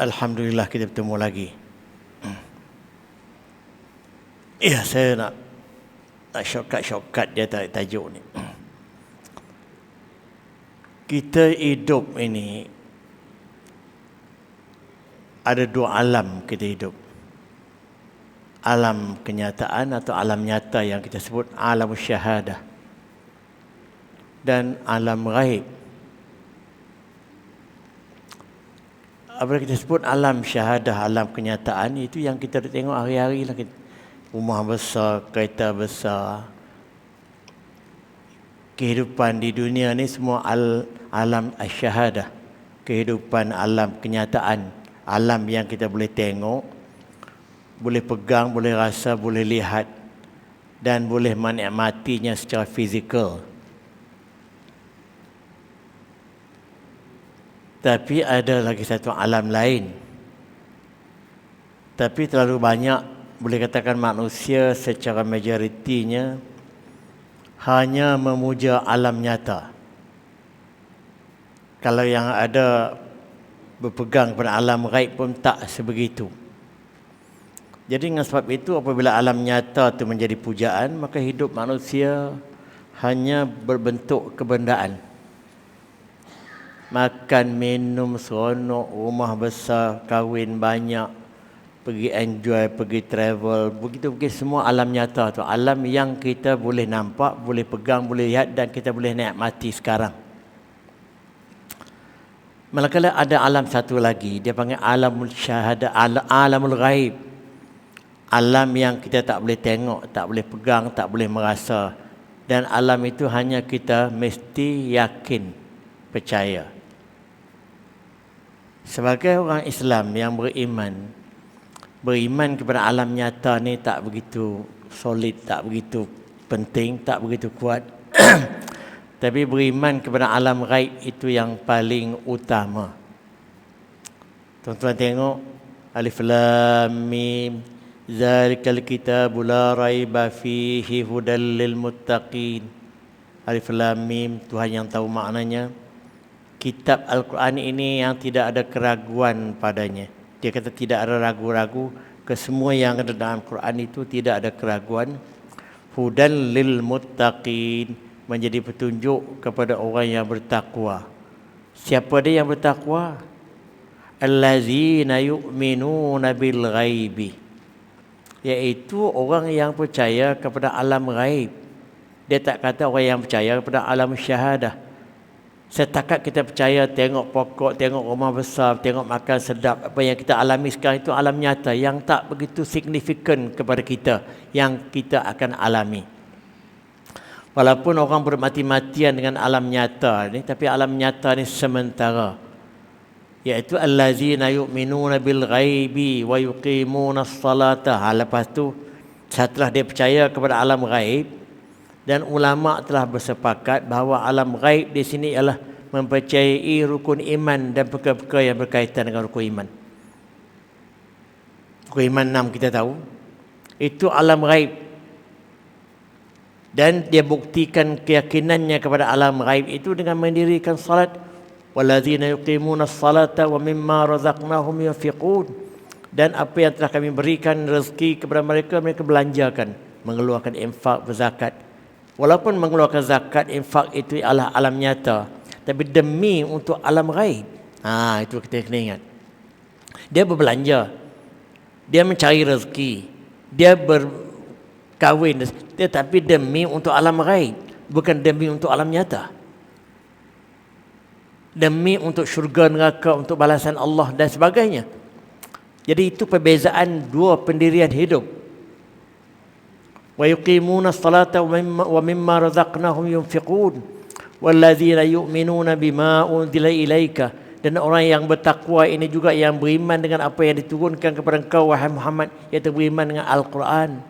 Alhamdulillah kita bertemu lagi. Ya, saya nak shortcut dia tajuk ni. Kita hidup ini ada dua alam kita hidup. Alam kenyataan atau alam nyata yang kita sebut alam syahadah dan alam ghaib. Apa kita sebut alam syahadah, alam kenyataan, itu yang kita tengok hari-hari lah. Rumah besar, kereta besar, kehidupan di dunia ni semua alam syahadah, kehidupan alam kenyataan, alam yang kita boleh tengok, boleh pegang, boleh rasa, boleh lihat dan boleh menikmatinya secara fizikal. Tapi ada lagi satu alam lain. Tapi terlalu banyak, boleh katakan manusia secara majoritinya hanya memuja alam nyata. Kalau yang ada berpegang pada alam ghaib pun tak sebegitu. Jadi dengan sebab itu apabila alam nyata itu menjadi pujaan, maka hidup manusia hanya berbentuk kebendaan. Makan, minum, seronok, rumah besar, kahwin banyak, pergi enjoy, pergi travel, begitu semua alam nyata tu, alam yang kita boleh nampak, boleh pegang, boleh lihat dan kita boleh nikmati sekarang. Manakala ada alam satu lagi, dia panggil alamul syahadah, alamul ghaib. Alam yang kita tak boleh tengok, tak boleh pegang, tak boleh merasa. Dan alam itu hanya kita mesti yakin, percaya. Sebagai orang Islam yang beriman kepada alam nyata ni tak begitu solid, tak begitu penting, tak begitu kuat. Tapi beriman kepada alam ghaib itu yang paling utama. Tuan-tuan tengok, Alif Lam Mim, Zalikal kitabu la raiba fihi hudal lil muttaqin. Alif Lam Mim, Tuhan yang tahu maknanya. Kitab Al-Quran ini yang tidak ada keraguan padanya. Dia kata tidak ada ragu-ragu. Kesemua yang ada dalam Quran itu tidak ada keraguan. Hudan lil muttaqin, menjadi petunjuk kepada orang yang bertakwa. Siapa dia yang bertakwa? Allazina yu'minuna bil ghaibi, iaitu orang yang percaya kepada alam ghaib. Dia tak kata orang yang percaya kepada alam syahadah. Setakat kita percaya tengok pokok, tengok rumah besar, tengok makan sedap, apa yang kita alami sekarang itu alam nyata yang tak begitu signifikan kepada kita, yang kita akan alami. Walaupun orang bermati-matian dengan alam nyata ni, tapi alam nyata ni sementara. Iaitu allazina yu'minuna bil ghaibi wa yuqimuna as-salata. Lepas tu setelah dia percaya kepada alam ghaib, dan ulama telah bersepakat bahawa alam ghaib di sini ialah mempercayai rukun iman dan perkara-perkara yang berkaitan dengan rukun iman. Rukun iman 6 kita tahu. Itu alam ghaib. Dan dia buktikan keyakinannya kepada alam ghaib itu dengan mendirikan salat. Wallazina yuqimuna as-salata wa mimma razaqnahum yunfiqun. Dan apa yang telah kami berikan rezeki kepada mereka, mereka belanjakan, mengeluarkan infak, berzakat. Walaupun mengeluarkan zakat, infak itu adalah alam nyata, tapi demi untuk alam ghaib. Itu kita kena ingat. Dia berbelanja, dia mencari rezeki, dia berkahwin, tetapi demi untuk alam ghaib, bukan demi untuk alam nyata. Demi untuk syurga, neraka, untuk balasan Allah dan sebagainya. Jadi itu perbezaan dua pendirian hidup. Wa yuqimuna as-salata wa mimma razaqnahum yunfiqun wallazina yu'minuna bima unzila ilaika. Dan orang yang bertakwa ini juga yang beriman dengan apa yang diturunkan kepada engkau wahai Muhammad, iaitu beriman dengan Al-Quran.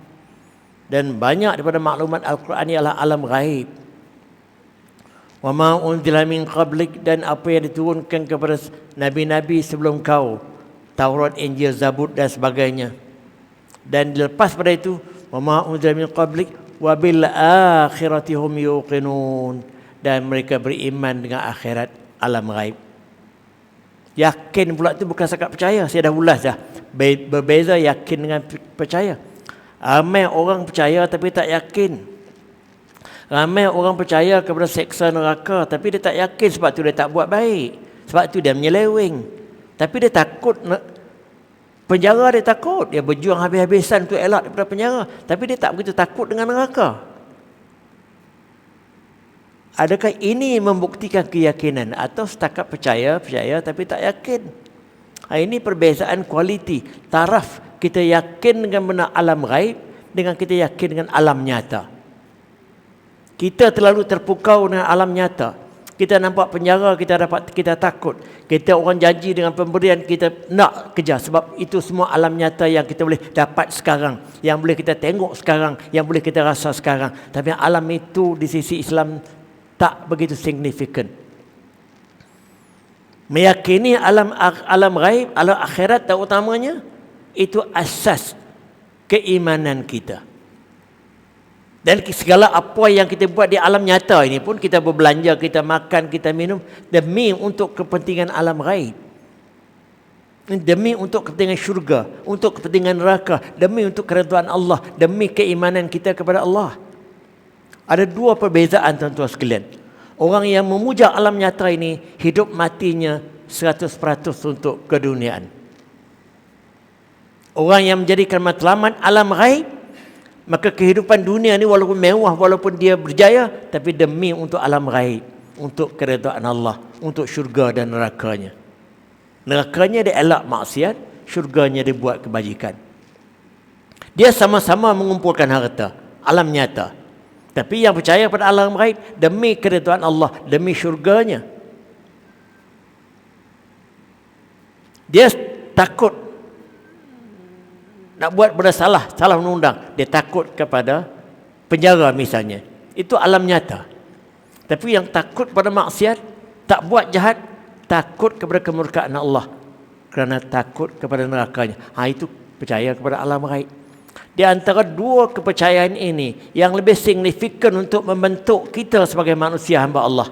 Dan banyak daripada maklumat Al-Quran ialah alam ghaib. Wa ma unzila min qablik, dan apa yang diturunkan kepada nabi-nabi sebelum kau, Taurat, Injil, Zabur dan sebagainya. Dan lepas pada itu, wa ma unzila min qablik wa bil akhirati hum yuqinun, dan mereka beriman dengan akhirat, alam ghaib. Yakin pula tu bukan sekadar percaya. Saya dah ulas dah. Berbeza yakin dengan percaya. Ramai orang percaya tapi tak yakin. Ramai orang percaya kepada seksa neraka tapi dia tak yakin, sebab tu dia tak buat baik. Sebab tu dia menyeleweng. Tapi dia takut penjara, dia takut. Dia berjuang habis-habisan untuk elak daripada penjara. Tapi dia tak begitu takut dengan neraka. Adakah ini membuktikan keyakinan atau setakat percaya tapi tak yakin? Ini perbezaan kualiti, taraf kita yakin dengan benar alam ghaib dengan kita yakin dengan alam nyata. Kita terlalu terpukau dengan alam nyata. Kita nampak penjara, kita takut. Kita orang janji dengan pemberian, kita nak kejar, sebab itu semua alam nyata yang kita boleh dapat sekarang, yang boleh kita tengok sekarang, yang boleh kita rasa sekarang. Tapi alam itu di sisi Islam tak begitu signifikan. Meyakini alam ghaib, alam akhirat terutamanya, itu asas keimanan kita. Dan segala apa yang kita buat di alam nyata ini pun, kita berbelanja, kita makan, kita minum, demi untuk kepentingan alam ghaib. Demi untuk kepentingan syurga, untuk kepentingan neraka, demi untuk keridhaan Allah, demi keimanan kita kepada Allah. Ada dua perbezaan tuan-tuan sekalian. Orang yang memuja alam nyata ini, hidup matinya 100% untuk keduniaan. Orang yang menjadikan matlamat alam ghaib, maka kehidupan dunia ni walaupun mewah, walaupun dia berjaya, tapi demi untuk alam ghaib, untuk keridhaan Allah, untuk syurga dan nerakanya. Nerakanya dia elak maksiat, syurganya dia buat kebajikan. Dia sama-sama mengumpulkan harta, alam nyata. Tapi yang percaya pada alam ghaib, demi keridhaan Allah, demi syurganya, dia takut nak buat benda salah undang-undang. Dia takut kepada penjara misalnya. Itu alam nyata. Tapi yang takut pada maksiat, tak buat jahat, takut kepada kemurkaan Allah, kerana takut kepada nerakanya. Itu percaya kepada alam ghaib. Di antara dua kepercayaan ini, yang lebih signifikan untuk membentuk kita sebagai manusia hamba Allah,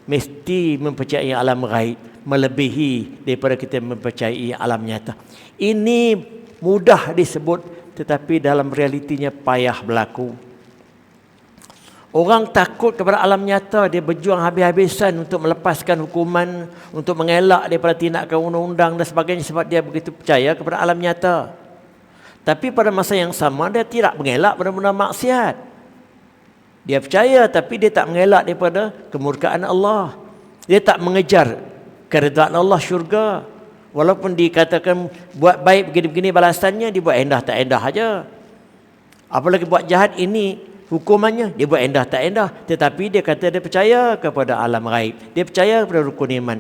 mesti mempercayai alam ghaib melebihi daripada kita mempercayai alam nyata. Ini mudah disebut, tetapi dalam realitinya payah berlaku. Orang takut kepada alam nyata, dia berjuang habis-habisan untuk melepaskan hukuman, untuk mengelak daripada tindakan undang-undang dan sebagainya, sebab dia begitu percaya kepada alam nyata. Tapi pada masa yang sama, dia tidak mengelak benda-benda maksiat. Dia percaya tapi dia tak mengelak daripada kemurkaan Allah. Dia tak mengejar keridhaan Allah, syurga. Walaupun dikatakan buat baik begini-begini balasannya, dia buat endah tak endah aja. Apalagi buat jahat, ini hukumannya, dia buat endah tak endah. Tetapi dia kata dia percaya kepada alam ghaib, dia percaya kepada rukun iman.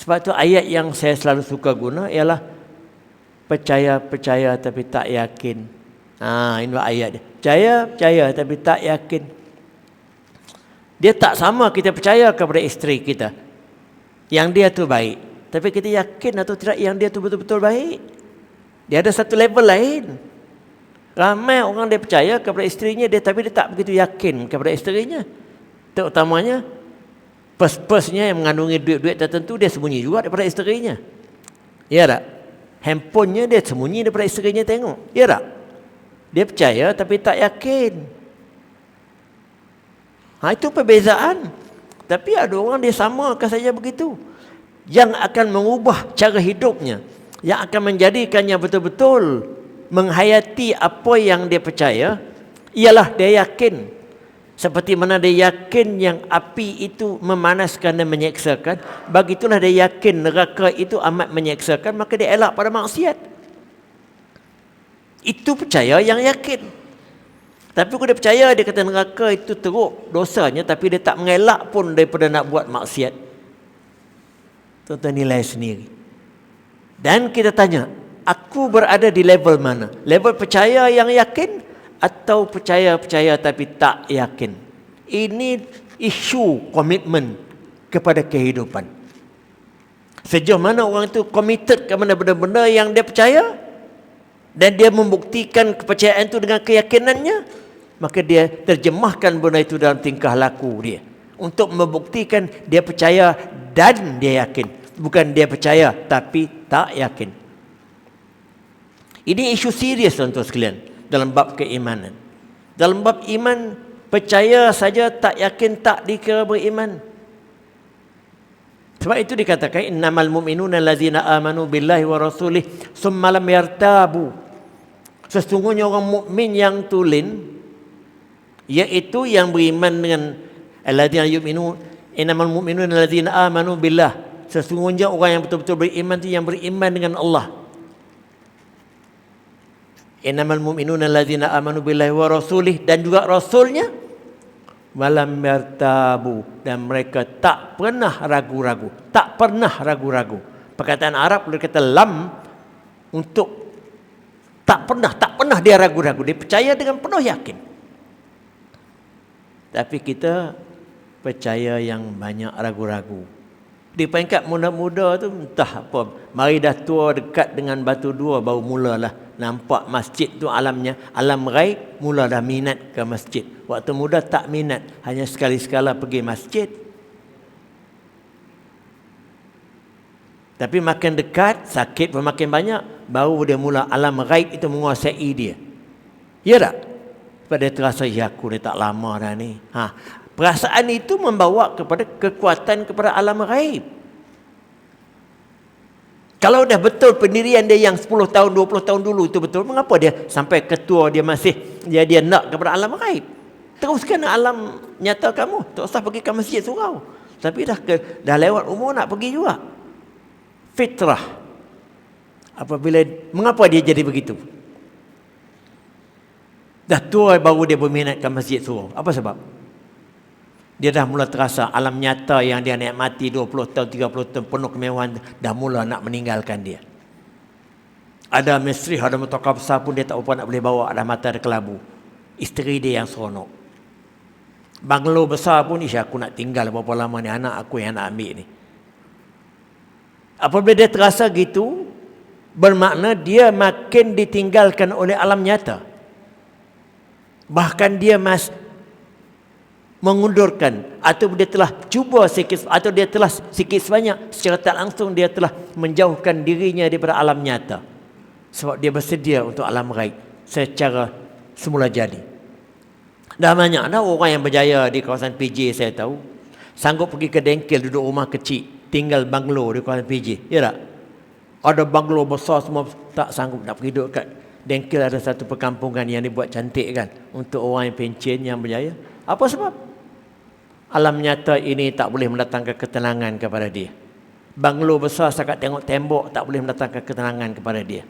Sebab tu ayat yang saya selalu suka guna ialah percaya tapi tak yakin. Ini ayat dia. Percaya tapi tak yakin. Dia tak sama kita percaya kepada isteri kita, yang dia tu baik, tapi kita yakin atau tidak yang dia tu betul-betul baik. Dia ada satu level lain. Ramai orang dia percaya kepada isterinya, tapi dia tak begitu yakin kepada isterinya. Terutamanya pers-persnya yang mengandungi duit-duit tertentu, dia sembunyi juga daripada isterinya. Ya tak? Handphonenya dia sembunyi daripada isterinya tengok. Ya tak? Dia percaya tapi tak yakin. Itu perbezaan. Tapi ada orang dia samakan saja begitu, yang akan mengubah cara hidupnya, yang akan menjadikannya betul-betul menghayati apa yang dia percaya, ialah dia yakin. Seperti mana dia yakin yang api itu memanaskan dan menyeksakan, begitulah dia yakin neraka itu amat menyeksakan, maka dia elak pada maksiat. Itu percaya yang yakin. Tapi kalau dia percaya, dia kata neraka itu teruk dosanya, tapi dia tak mengelak pun daripada nak buat maksiat. Tuan-tuan nilai sendiri. Dan kita tanya, aku berada di level mana? Level percaya yang yakin atau percaya tapi tak yakin? Ini isu komitmen kepada kehidupan. Sejauh mana orang itu committed kepada benda-benda yang dia percaya, dan dia membuktikan kepercayaan itu dengan keyakinannya, maka dia terjemahkan benda itu dalam tingkah laku dia, untuk membuktikan dia percaya dan dia yakin. Bukan dia percaya, tapi tak yakin. Ini isu serius tuan-tuan sekalian dalam bab keimanan. Dalam bab iman, percaya saja tak yakin tak dikira beriman. Sebab itu dikatakan innamal mu'minuna allazina amanu billahi wa rasulih summa lam yartabu. Sesungguhnya orang mukmin yang tulen, iaitu yang beriman dengan alladzina yu'minu innamal mu'minuna allazina amanu billah. Sesungguhnya orang yang betul-betul beriman itu yang beriman dengan Allah. Innamal mu'minuna allazina amanu billahi wa rasulih, dan juga rasulnya, malam yartabu, dan mereka tak pernah ragu-ragu. Tak pernah ragu-ragu. Perkataan Arab boleh kata lam, untuk tak pernah dia ragu-ragu. Dia percaya dengan penuh yakin. Tapi kita percaya yang banyak ragu-ragu. Di peringkat muda-muda tu entah apa, mari dah tua dekat dengan batu dua baru mulalah nampak masjid tu alamnya, alam ghaib, mula dah minat ke masjid. Waktu muda tak minat, hanya sekali-sekala pergi masjid. Tapi makin dekat, sakit pun makin banyak, baru dia mula alam ghaib itu menguasai dia. Ya tak? Sebab dia terasa, ya aku ni tak lama dah ni. Perasaan itu membawa kepada kekuatan kepada alam ghaib. Kalau dah betul pendirian dia yang 10 tahun, 20 tahun dulu itu betul, mengapa dia sampai ketua dia masih dia nak kepada alam ghaib? Teruskan alam nyata kamu, tak usah pergi ke masjid surau. Tapi dah lewat umur nak pergi juga. Fitrah. Mengapa dia jadi begitu? Dah tua baru dia berminat ke masjid surau. Apa sebab? Dia dah mula terasa alam nyata yang dia nikmati 20 tahun, 30 tahun penuh kemewahan, dah mula nak meninggalkan dia. Ada misteri, ada motorkar besar pun dia tak apa nak boleh bawa, ada mata, ada kelabu. Isteri dia yang seronok. Banglo besar pun, aku nak tinggal berapa lama ni, anak aku yang nak ambil ni. Apabila dia terasa gitu, bermakna dia makin ditinggalkan oleh alam nyata. Bahkan dia mengundurkan, atau dia telah cuba sikit, atau dia telah sikit sebanyak secara tak langsung dia telah menjauhkan dirinya daripada alam nyata, sebab dia bersedia untuk alam ghaib secara semula jadi. Dah banyak dah orang yang berjaya di kawasan PJ, saya tahu, sanggup pergi ke dengkel, duduk rumah kecil, tinggal banglo di kawasan PJ. Ya tak? Ada banglo besar semua, tak sanggup nak pergi duduk kat dengkel. Ada satu perkampungan yang dibuat cantik kan, untuk orang yang pencen, yang berjaya. Apa sebab? Alam nyata ini tak boleh mendatangkan ketenangan kepada dia. Banglo besar setakat tengok tembok tak boleh mendatangkan ketenangan kepada dia.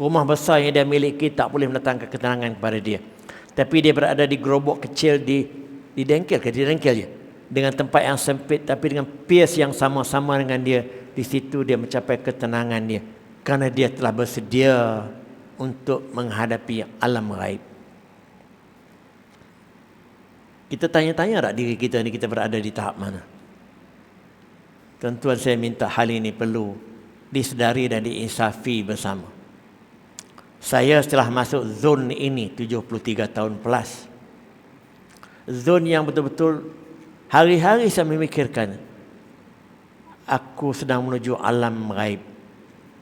Rumah besar yang dia miliki tak boleh mendatangkan ketenangan kepada dia. Tapi dia berada di gerobok kecil di dengkel ke? Di dengkel je. Dengan tempat yang sempit tapi dengan pace yang sama-sama dengan dia. Di situ dia mencapai ketenangan dia. Kerana dia telah bersedia untuk menghadapi alam ghaib. Kita tanya-tanya tak diri kita ni, kita berada di tahap mana? Tuan-tuan, saya minta hal ini perlu disedari dan diinsafi bersama. Saya setelah masuk zon ini 73 tahun plus. Zon yang betul-betul hari-hari saya memikirkan, aku sedang menuju alam ghaib.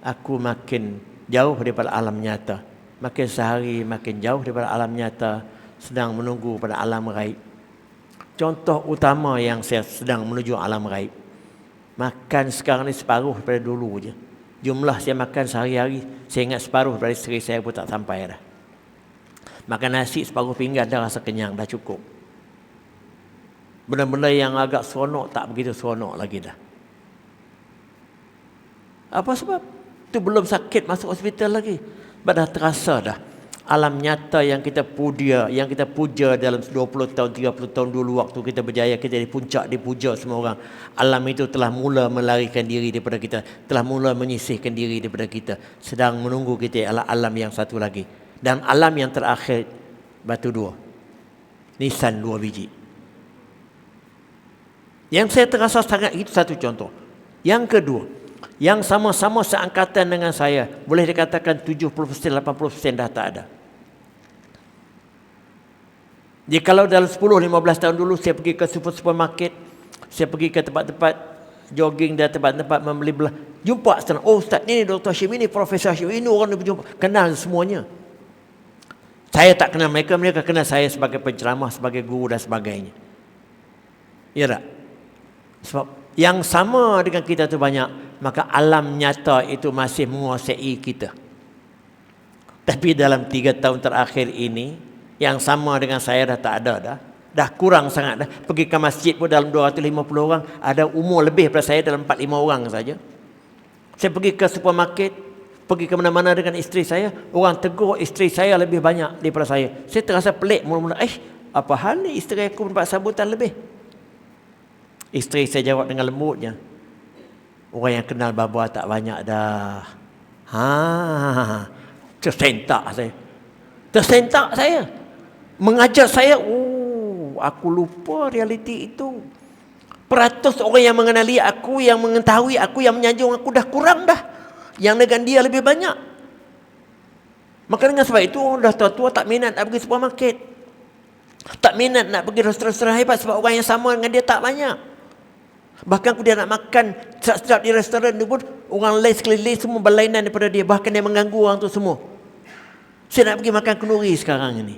Aku makin jauh daripada alam nyata. Makin sehari makin jauh daripada alam nyata, sedang menunggu pada alam ghaib. Contoh utama yang saya sedang menuju alam ghaib. Makan sekarang ni separuh daripada dulu je. Jumlah saya makan sehari-hari, saya ingat separuh daripada isteri saya pun tak sampai dah. Makan nasi separuh pinggan dah rasa kenyang, dah cukup. Benda-benda yang agak seronok tak begitu seronok lagi dah. Apa sebab? Itu belum sakit masuk hospital lagi. Dah terasa dah. Alam nyata yang kita puja dalam 20 tahun, 30 tahun dulu waktu kita berjaya, kita di puncak, dipuja semua orang. Alam itu telah mula melarikan diri daripada kita, telah mula menyisihkan diri daripada kita. Sedang menunggu kita alam yang satu lagi. Dan alam yang terakhir, batu dua. Nisan 2 biji. Yang saya terasa sangat, itu satu contoh. Yang kedua, yang sama-sama seangkatan dengan saya, boleh dikatakan 70%, 80% dah tak ada. Jadi kalau dalam 10-15 tahun dulu saya pergi ke supermarket, saya pergi ke tempat-tempat jogging di tempat-tempat membeli belah. Jumpa sekarang, oh Ustaz ni Dr. Hashim, ini Profesor Hashim, ini orang ni berjumpa. Kenal semuanya. Saya tak kenal mereka, mereka kenal saya sebagai penceramah, sebagai guru dan sebagainya. Ya tak? Sebab yang sama dengan kita tu banyak, maka alam nyata itu masih menguasai kita. Tapi dalam 3 tahun terakhir ini, yang sama dengan saya dah tak ada dah. Dah kurang sangat dah. Pergi ke masjid pun dalam 250 orang, ada umur lebih daripada saya dalam 45 orang saja. Saya pergi ke supermarket, pergi ke mana-mana dengan isteri saya, orang tegur isteri saya lebih banyak daripada saya. Saya terasa pelik mula-mula, apa hal ni isteri aku mendapat sambutan lebih? Isteri saya jawab dengan lembutnya, orang yang kenal baba tak banyak dah. Tersentak saya. Mengajar saya, aku lupa realiti itu. Peratus orang yang mengenali aku, yang mengetahui aku, yang menyanjung aku dah kurang dah. Yang dengan dia lebih banyak. Maka dengan sebab itu orang dah tua-tua tak minat nak pergi supermarket. Tak minat nak pergi restoran-restoran hebat sebab orang yang sama dengan dia tak banyak. Bahkan aku dia nak makan sedap-sedap di restoran tu pun, orang lain sekeliling semua berlainan daripada dia. Bahkan dia mengganggu orang tu semua. Saya nak pergi makan kenduri sekarang ini.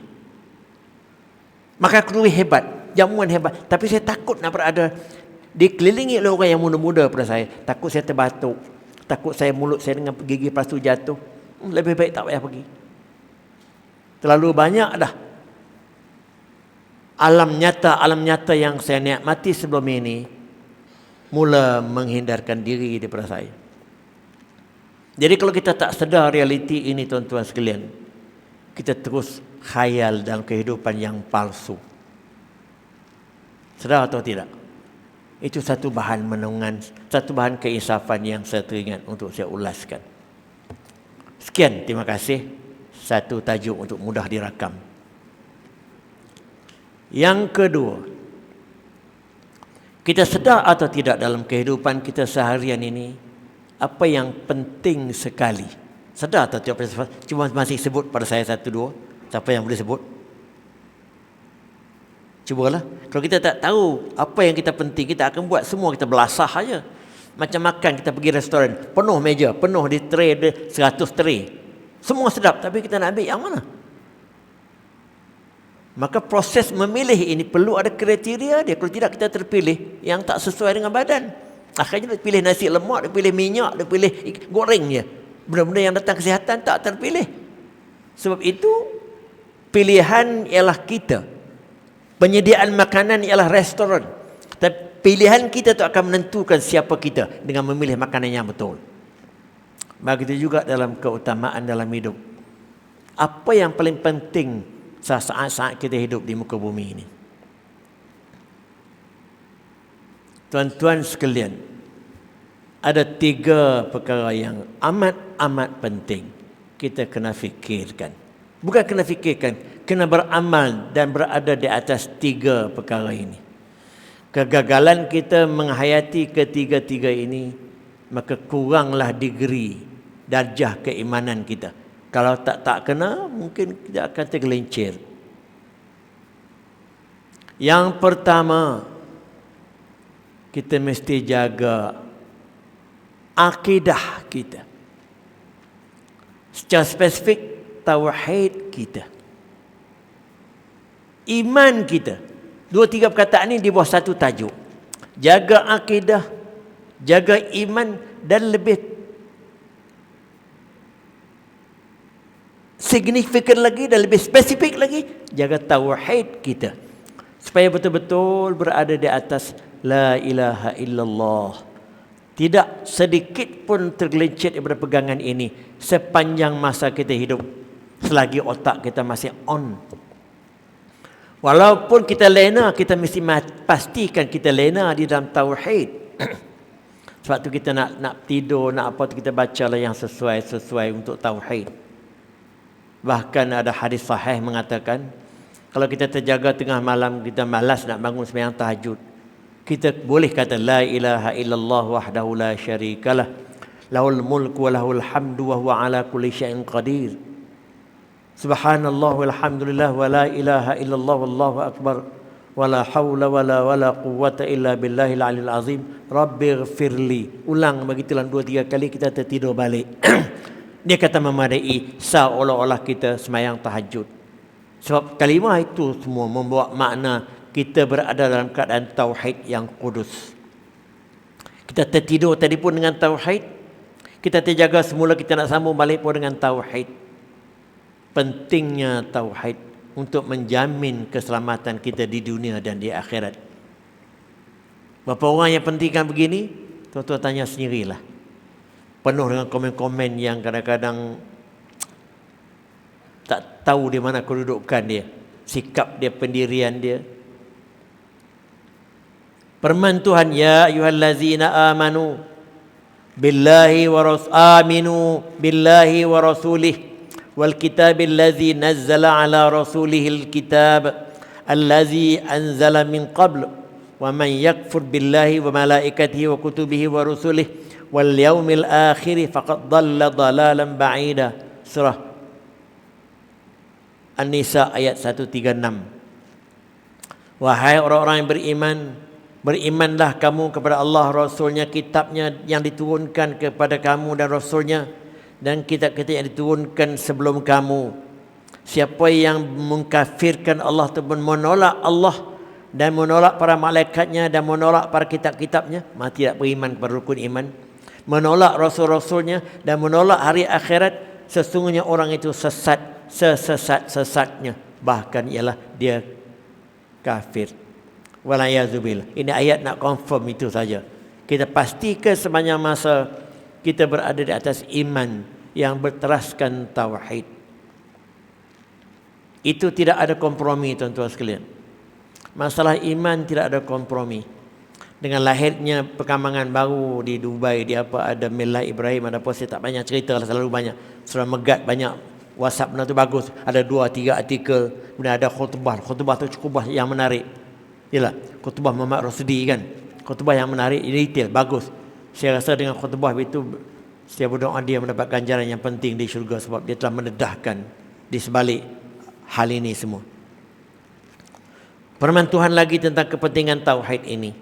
Makan kenduri hebat, jamuan hebat. Tapi saya takut nak berada dikelilingi oleh orang yang muda-muda pada saya. Takut saya terbatuk. Takut saya mulut saya dengan gigi pastu jatuh. Lebih baik tak payah pergi. Terlalu banyak dah alam nyata yang saya nikmati sebelum ini mula menghindarkan diri daripada saya. Jadi kalau kita tak sedar realiti ini tuan-tuan sekalian, kita terus khayal dalam kehidupan yang palsu. Sedar atau tidak? Itu satu bahan menungan, satu bahan keinsafan yang saya teringat untuk saya ulaskan. Sekian, terima kasih. Satu tajuk untuk mudah dirakam. Yang kedua, kita sedar atau tidak dalam kehidupan kita seharian ini, apa yang penting sekali. Sedar atau tidak? Cuma masih sebut pada saya satu dua. Siapa yang boleh sebut? Cubalah. Kalau kita tak tahu apa yang kita penting, kita akan buat semua, kita belasah saja. Macam makan, kita pergi restoran, penuh meja, penuh di tray, 100 tray. Semua sedap, tapi kita nak ambil yang mana? Maka proses memilih ini perlu ada kriteria dia. Kalau tidak, kita terpilih yang tak sesuai dengan badan. Akhirnya dia pilih nasi lemak, dia pilih minyak, dia pilih goreng je. Benda-benda yang datang kesihatan tak terpilih. Sebab itu pilihan ialah kita. Penyediaan makanan ialah restoran. Tapi pilihan kita tu akan menentukan siapa kita dengan memilih makanan yang betul. Begitu juga dalam keutamaan dalam hidup. Apa yang paling penting saat-saat kita hidup di muka bumi ini? Tuan-tuan sekalian, ada 3 perkara yang amat penting kita kena fikirkan. Bukan kena fikirkan, kena beramal dan berada di atas 3 perkara ini. Kegagalan kita menghayati ketiga-tiga ini, maka kuranglah degree darjah keimanan kita. Kalau tak kena, mungkin kita akan tergelincir. Yang pertama, kita mesti jaga akidah kita. Secara spesifik, tauhid kita. Iman kita. 2-3 perkataan ini di bawah satu tajuk. Jaga akidah, jaga iman, dan lebih signifikan lagi dan lebih spesifik lagi, jaga tauhid kita. Supaya betul-betul berada di atas la ilaha illallah. Tidak sedikit pun tergelincir daripada pegangan ini sepanjang masa kita hidup, selagi otak kita masih on. Walaupun kita lena, kita mesti pastikan kita lena di dalam tauhid. Sebab tu kita nak tidur, nak apa tu kita bacalah yang sesuai untuk tauhid. Bahkan ada hadis sahih mengatakan, kalau kita terjaga tengah malam, kita malas nak bangun sembahyang tahajud, kita boleh kata la ilaha illallah wahdahu la syarikalah, lahul mulku wa lahul hamdu wa huwa ala kulli syai'in qadir. Subhanallah walhamdulillah wa la ilaha illallah wallahu akbar Wala haula wala quwwata illa billahil aliyil azim. Rabbighfirli. Ulang begitulah 2-3 kali, kita tertidur balik. Dia kata memadai seolah-olah kita semayang tahajud. Sebab kalimah itu semua membawa makna kita berada dalam keadaan tauhid yang kudus. Kita tertidur tadi pun dengan tauhid. Kita terjaga semula, kita nak sambung balik pun dengan tauhid. Pentingnya tauhid untuk menjamin keselamatan kita di dunia dan di akhirat. Berapa orang yang pentingkan begini? Tuan-tuan tanya sendirilah. Penuh dengan komen-komen yang kadang-kadang tak tahu di mana kedudukan dia, sikap dia, pendirian dia. Firman Tuhan, ya ayyuhallazina amanu billahi aminu billahi wa rasulih wal kitabil ladzi nazzala ala rasulihil kitab allazi anzala min qabl wa man yakfur billahi wa malaikatihi wa kutubihi wa rusulih wal yaumil akhir faqad dhalla dhalalan ba'ida. Surah An-Nisa ayat 136. Wahai orang-orang yang beriman, berimanlah kamu kepada Allah, Rasulnya, kitabnya yang diturunkan kepada kamu dan Rasulnya, dan kitab-kitab yang diturunkan sebelum kamu. Siapa yang mengkafirkan Allah ataupun menolak Allah dan menolak para malaikatnya dan menolak para kitab-kitabnya, maka tidak beriman kepada rukun iman, menolak Rasul-Rasulnya dan menolak hari akhirat, sesungguhnya orang itu sesat, sesat-sesatnya, bahkan ialah dia kafir. Walayazubillah. Ini ayat nak confirm itu saja. Kita pastikan sepanjang masa kita berada di atas iman yang berteraskan tauhid. Itu tidak ada kompromi, tuan-tuan sekalian. Masalah iman tidak ada kompromi. Dengan lahirnya perkembangan baru di Dubai, di apa, ada Millah Ibrahim, ada apa, saya tak banyak cerita lah, selalu banyak. Surah Megat banyak, WhatsApp benda tu bagus. Ada 2-3 artikel, kemudian ada khutbah. Khutbah tu cukup yang menarik. Yalah, khutbah Muhammad Rasidi kan. Khutbah yang menarik, detail, bagus. Saya rasa dengan khutbah itu, setiap berdoa dia mendapat ganjaran yang penting di syurga, sebab dia telah mendedahkan di sebalik hal ini semua. Firman Tuhan lagi tentang kepentingan tauhid ini.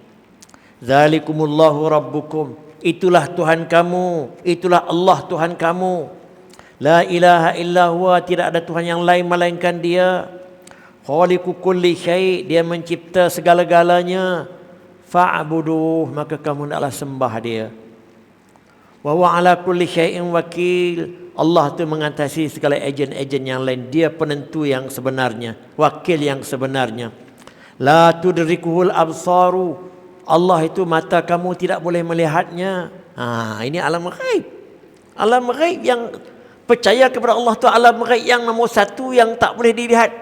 Zalikumullahu rabbukum. Itulah Tuhan kamu. Itulah Allah Tuhan kamu. La ilaha illa huwa. Tidak ada Tuhan yang lain melainkan dia. Khaliqu kulli syai'. Dia mencipta segala-galanya. Fa'buduh. Maka kamu naklah sembah dia. Wa huwa ala kulli syai'in wakil. Allah itu mengatasi segala ejen-ejen yang lain. Dia penentu yang sebenarnya. Wakil yang sebenarnya. La tudrikuhul absaru. Allah itu mata kamu tidak boleh melihatnya. Ini alam ghaib. Alam ghaib yang percaya kepada Allah itu alam ghaib yang nombor 1 yang tak boleh dilihat.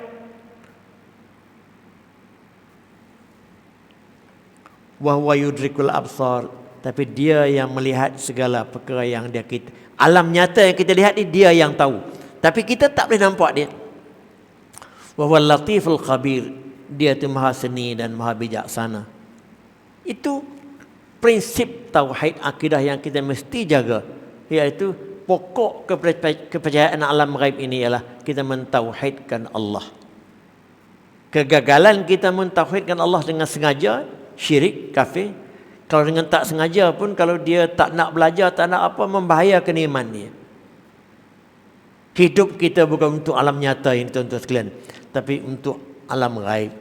Wa huwa yudrikul absar. Tapi dia yang melihat segala perkara yang dia kita. Alam nyata yang kita lihat ni dia yang tahu. Tapi kita tak boleh nampak dia. Wa huwal latiful khabir. Dia itu maha seni dan maha bijaksana. Itu prinsip tauhid akidah yang kita mesti jaga, iaitu pokok kepercayaan alam ghaib ini ialah kita mentauhidkan Allah. Kegagalan kita mentauhidkan Allah dengan sengaja, syirik, kafir. Kalau dengan tak sengaja pun, kalau dia tak nak belajar, tak nak apa, membahayakan iman dia. Hidup kita bukan untuk alam nyata ini, tuan-tuan sekalian, tapi untuk alam ghaib.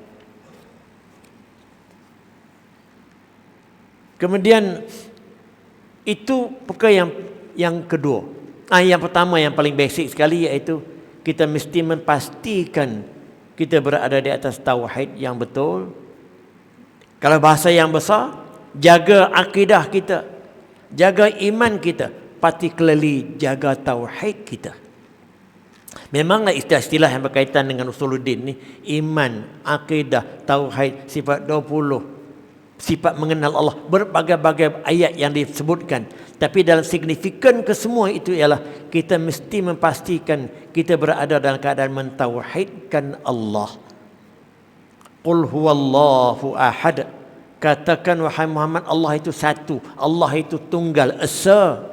Kemudian itu perkara yang kedua. Yang pertama yang paling basic sekali, iaitu kita mesti memastikan kita berada di atas tauhid yang betul. Kalau bahasa yang besar, jaga akidah kita, jaga iman kita, particularly jaga tauhid kita. Memanglah istilah-istilah yang berkaitan dengan usuluddin ni, iman, akidah, tauhid, sifat 20, sifat mengenal Allah, berbagai-bagai ayat yang disebutkan. Tapi dalam signifikan kesemua itu ialah kita mesti memastikan kita berada dalam keadaan mentauhidkan Allah. Qul huwallahu ahad. Katakan wahai Muhammad, Allah itu satu, Allah itu tunggal, esa.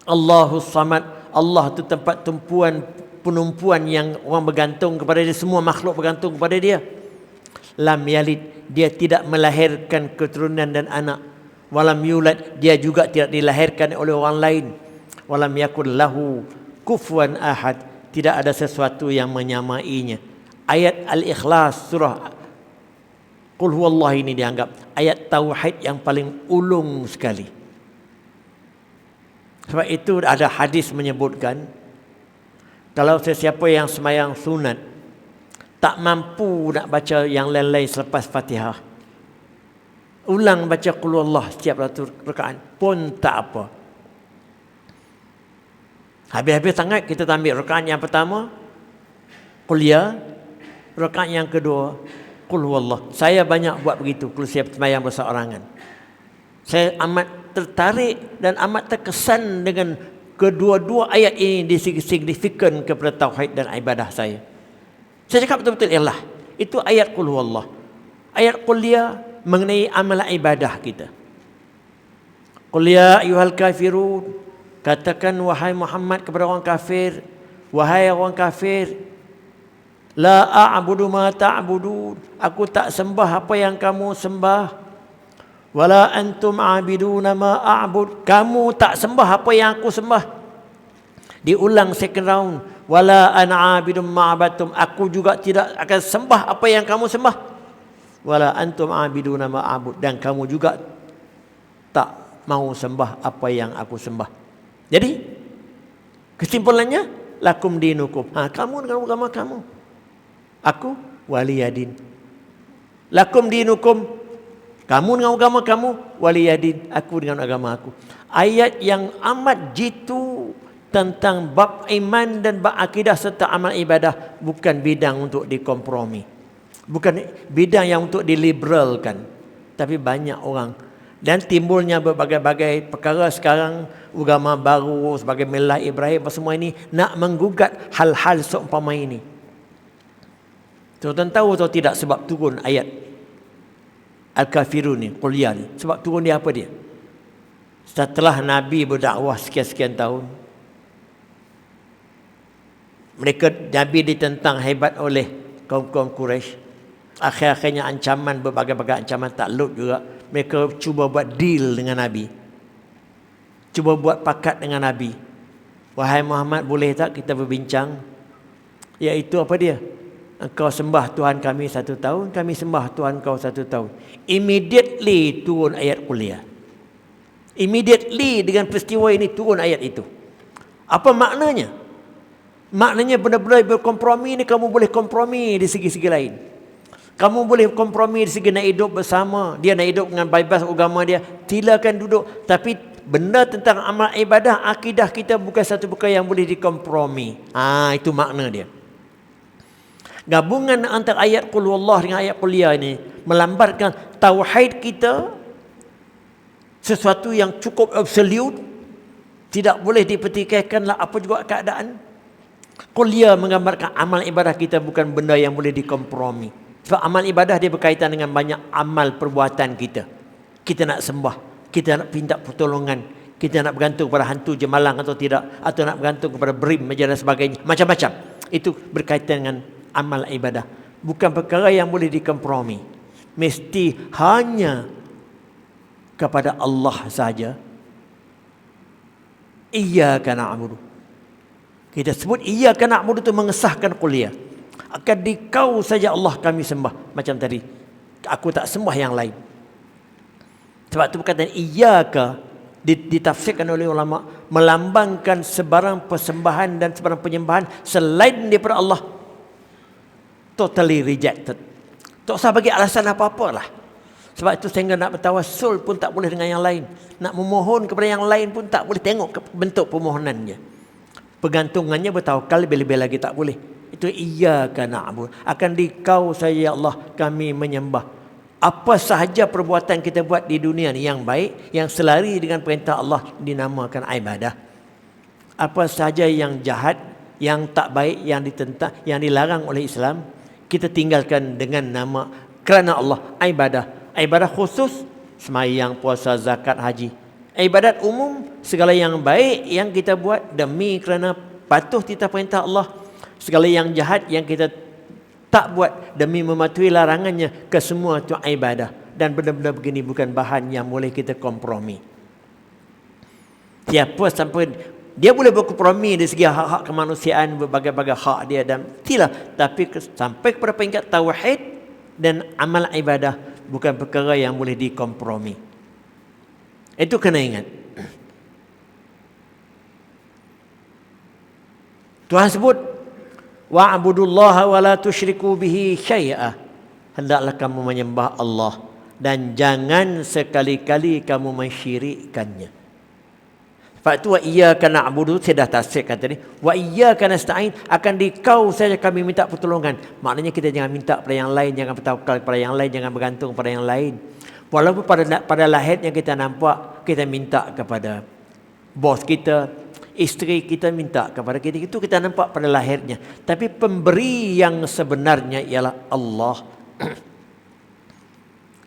Allahus samad. Allah itu tempat penumpuan yang orang bergantung kepada dia, semua makhluk bergantung kepada dia. lam yalid, dia tidak melahirkan keturunan dan anak, walam yulad, dia juga tidak dilahirkan oleh orang lain, walam yakul lahu kufuwan ahad, tidak ada sesuatu yang menyamainya. Ayat Al-Ikhlas surah Qul huwallah ini dianggap ayat tauhid yang paling ulung sekali. Sebab itu ada hadis menyebutkan, kalau sesiapa yang sembahyang sunat tak mampu nak baca yang lain-lain selepas Fatihah, ulang baca Qul huwallah setiap rakaat pun tak apa. Habis-habis sangat kita ambil rakaat yang pertama Qul ya, rakaat yang kedua Qul huwallah. Saya banyak buat begitu kalau saya sembahyang berseorangan. Saya amat tertarik dan amat terkesan dengan kedua-dua ayat ini signifikan kepada tauhid dan ibadah saya. Saya cakap betul-betul ialah itu ayat Qul huwallah. Ayat Qul ya mengenai amal ibadah kita. Qul ya ayyuhal kafirun, katakan wahai Muhammad kepada orang kafir, wahai orang kafir, la a'budu ma ta'budun, aku tak sembah apa yang kamu sembah. Wala antum a'biduna ma a'bud, kamu tak sembah apa yang aku sembah. Diulang second round, wala ana 'abidum ma 'abadtum, aku juga tidak akan sembah apa yang kamu sembah. Wala antum 'abiduna ma a'bud, dan kamu juga tak mau sembah apa yang aku sembah. Jadi kesimpulannya lakum dinukum, kamu dengan agama kamu, aku waliyadin. Lakum dinukum, kamu dengan agama kamu, waliyadin, aku dengan agama aku. Ayat yang amat jitu tentang bab iman dan bab akidah serta amal ibadah, bukan bidang untuk dikompromi, bukan bidang yang untuk diliberalkan. Tapi banyak orang, dan timbulnya berbagai-bagai perkara sekarang, agama baru sebagai Millah Ibrahim, semua ini nak menggugat hal-hal seumpama ini. Tuan-tuan tahu atau tidak sebab turun ayat Al-Kafirun ni, Qul ya ni? Sebab turun dia apa dia? Setelah Nabi berdakwah sekian-sekian tahun, Nabi ditentang hebat oleh kaum-kaum Quraisy. Akhir-akhirnya ancaman, berbagai-bagai ancaman takluk juga. Mereka cuba buat deal dengan Nabi, cuba buat pakat dengan Nabi. Wahai Muhammad, boleh tak kita berbincang? Iaitu apa dia? Engkau sembah Tuhan kami 1 tahun, kami sembah Tuhan kau 1 tahun. Immediately turun ayat Qul ya. Immediately dengan peristiwa ini turun ayat itu. Apa maknanya? Maknanya benar-benar berkompromi ni, kamu boleh kompromi di segi-segi lain. Kamu boleh kompromi di segi nak hidup bersama. Dia nak hidup dengan bebas agama dia, silakan duduk. Tapi benda tentang amal ibadah, akidah kita bukan satu perkara yang boleh dikompromi. Itu makna dia. Gabungan antara ayat Qul huwallah dengan ayat Qul ya ini melambarkan tauhid kita, sesuatu yang cukup absolute, tidak boleh dipertikaikanlah apa juga keadaan. Qul ya menggambarkan amal ibadah kita bukan benda yang boleh dikompromi. Sebab amal ibadah dia berkaitan dengan banyak amal perbuatan kita. Kita nak sembah, kita nak minta pertolongan, kita nak bergantung kepada hantu jemalang atau tidak, atau nak bergantung kepada berim dan sebagainya, macam-macam. Itu berkaitan dengan amal ibadah, bukan perkara yang boleh dikompromi. Mesti hanya kepada Allah saja. Iyyaka na'budu, kita sebut iyyaka na'budu itu mengesahkan Qul ya. Akan dikau saja Allah kami sembah. Macam tadi, aku tak sembah yang lain. Sebab itu perkataan iyyaka ditafsirkan oleh ulama melambangkan sebarang persembahan dan sebarang penyembahan selain daripada Allah totally rejected. Tak usah bagi alasan apa-apa lah. Sebab itu sehingga nak bertawassul pun tak boleh dengan yang lain. Nak memohon kepada yang lain pun tak boleh, tengok bentuk permohonannya. Pergantungannya bertawakal lebih-lebih lagi tak boleh. Itu iyyaka na'budu, akan dikau saja Allah kami menyembah. Apa sahaja perbuatan kita buat di dunia ni yang baik, yang selari dengan perintah Allah, dinamakan ibadah. Apa sahaja yang jahat, yang tak baik, yang ditentang, yang dilarang oleh Islam, kita tinggalkan dengan nama kerana Allah, ibadah. Ibadah khusus sembahyang, puasa, zakat, haji. Ibadat umum segala yang baik yang kita buat demi kerana patuh kita perintah Allah. Segala yang jahat yang kita Tak buat demi mematuhi larangannya, kesemua itu ibadah. Dan benda-benda begini bukan bahan yang boleh kita kompromi. Siapa sampai dia boleh berkompromi dari segi hak-hak kemanusiaan, berbagai-bagai hak dia dan tidak, tapi sampai kepada peringkat tauhid dan amal ibadah bukan perkara yang boleh dikompromi. Itu kena ingat. Tuhan sebut wa'budullaha wa la tusyriku bihi syai'a. Hendaklah kamu menyembah Allah dan jangan sekali-kali kamu mensyirikkannya. Sebab itu wa iyyaka na'budu, saya dah tafsir kata ni. Wa iyyaka nasta'in, akan di kau saja kami minta pertolongan. Maknanya kita jangan minta pada yang lain, jangan bertawakal kepada yang lain, jangan bergantung pada yang lain. Walaupun pada lahirnya kita nampak kita minta kepada bos kita, isteri kita minta kepada kita, itu kita nampak pada lahirnya. Tapi pemberi yang sebenarnya ialah Allah.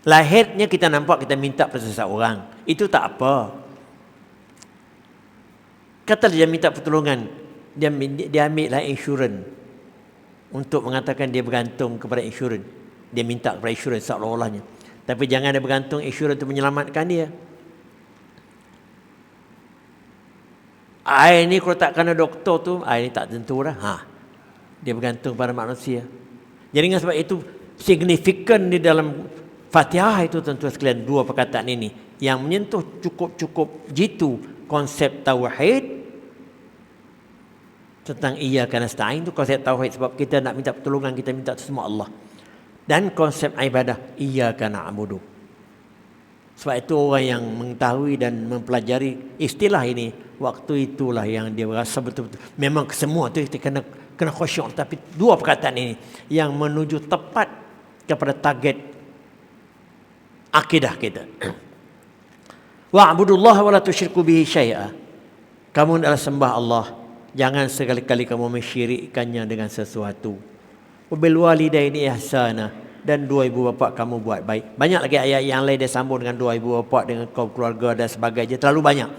Lahirnya kita nampak kita minta pada seseorang, itu tak apa. Kata dia minta pertolongan, dia ambillah insurans untuk mengatakan dia bergantung kepada insurans. Dia minta kepada insurans seolah-olahnya. Tapi jangan dia bergantung insurans untuk menyelamatkan dia. Air ni kalau tak kena doktor tu, air ni tak tentu dah. Dia bergantung pada manusia. Jadi dengan sebab itu signifikan di dalam Fatihah itu tentu sekalian dua perkataan ini yang menyentuh cukup jitu konsep tauhid. Tentang iyyaka nasta'in itu konsep tauhid, sebab kita nak minta pertolongan, kita minta semua Allah. Dan konsep ibadah iyyaka na'budu. Sebab itu orang yang mengetahui dan mempelajari istilah ini, waktu itulah yang dia rasa betul-betul memang semua tu kita kena khusyuk. Tapi dua perkataan ini yang menuju tepat kepada target akidah kita. Wa'budullaha wa la tusyriku bihi syai'a. Kamu adalah sembah Allah, jangan sekali-kali kamu mensyirikkannya dengan sesuatu. Wabil walidaini ihsana, dan dua ibu bapa kamu buat baik. Banyak lagi ayat yang lain dia sambung dengan dua ibu bapa, dengan kaum keluarga dan sebagainya, terlalu banyak.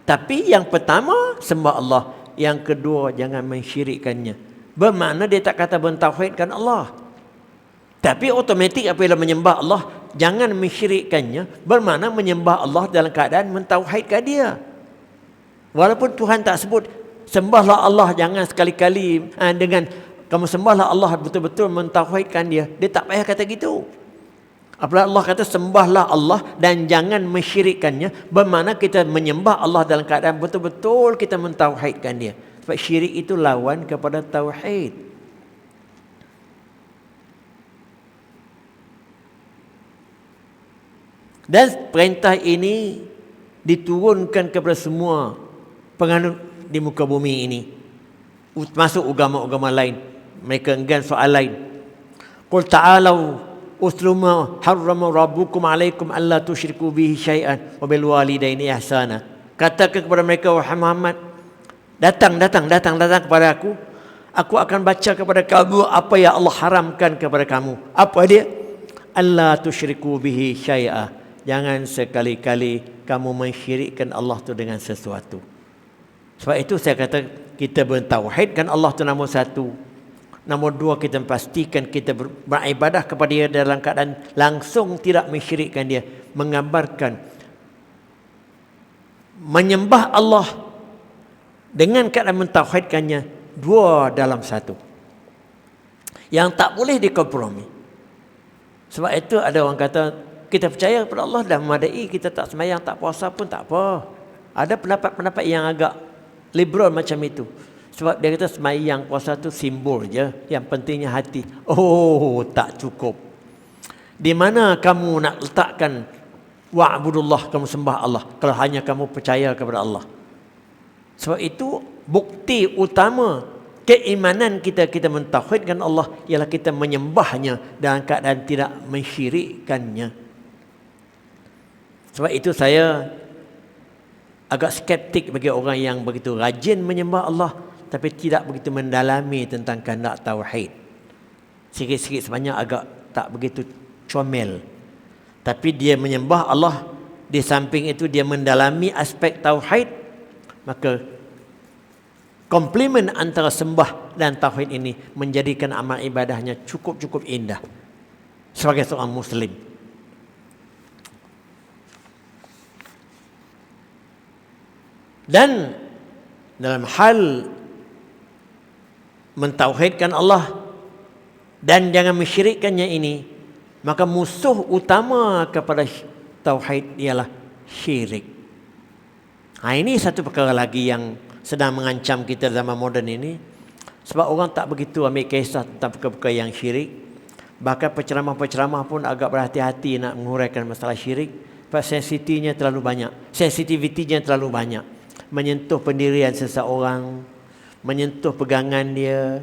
Tapi yang pertama sembah Allah, yang kedua jangan mensyirikkannya. Bermakna dia tak kata mentauhidkan Allah, tapi automatik apabila menyembah Allah jangan mensyirikkannya, bermakna menyembah Allah dalam keadaan mentauhidkan dia. Walaupun Tuhan tak sebut sembahlah Allah, jangan sekali-kali dengan kamu sembahlah Allah betul-betul mentauhidkan dia. Dia tak payah kata gitu. Apabila Allah kata sembahlah Allah dan jangan mensyirikkannya, bermakna kita menyembah Allah dalam keadaan betul-betul kita mentauhidkan dia. Sebab syirik itu lawan kepada tauhid. Dan perintah ini diturunkan kepada semua penganut di muka bumi ini, masuk agama-agama lain. Mereka enggan soal lain. Qul ta'alau utlu ma harrama rabbukum alaikum alla tusyriku bihi syai'an wa bil walidaini ihsana. Katakan kepada mereka, wahai Muhammad, datang kepada aku akan baca kepada kamu apa yang Allah haramkan kepada kamu. Apa dia? Alla tusyriku bihi syai'a, jangan sekali-kali kamu mensyirikkan Allah tu dengan sesuatu. Sebab itu saya kata kita bertauhidkan Allah tu nombor satu. Nombor dua, kita pastikan kita beribadah kepada dia dalam keadaan langsung tidak mensyirikkan dia. Menggambarkan menyembah Allah dengan keadaan mentauhidkannya, dua dalam satu, yang tak boleh dikompromi. Sebab itu ada orang kata kita percaya kepada Allah dah memadai, kita tak sembahyang, tak puasa pun tak apa. Ada pendapat-pendapat yang agak liberal macam itu. Sebab dia kata sembahyang, puasa tu simbol je, yang pentingnya hati. Oh, tak cukup. Di mana kamu nak letakkan wa'budullah, kamu sembah Allah, kalau hanya kamu percaya kepada Allah? Sebab itu bukti utama keimanan kita mentauhidkan Allah ialah kita menyembahnya dalam keadaan tidak mensyirikkannya. Sebab itu saya agak skeptik bagi orang yang begitu rajin menyembah Allah tapi tidak begitu mendalami tentang kehendak tauhid. Sikit-sikit sebanyak agak tak begitu comel. Tapi dia menyembah Allah, di samping itu dia mendalami aspek tauhid, maka Komplement antara sembah dan tauhid ini menjadikan amal ibadahnya cukup-cukup indah sebagai seorang Muslim. Dan dalam hal mentauhidkan Allah dan jangan mensyirikkannya ini, maka musuh utama kepada tauhid ialah syirik. Ini satu perkara lagi yang sedang mengancam kita zaman moden ini. Sebab orang tak begitu ambil kisah tentang perkara-perkara yang syirik. Bahkan penceramah-penceramah pun agak berhati-hati nak menguraikan masalah syirik. Sebab sensitivitinya terlalu banyak. Menyentuh pendirian seseorang, menyentuh pegangan dia,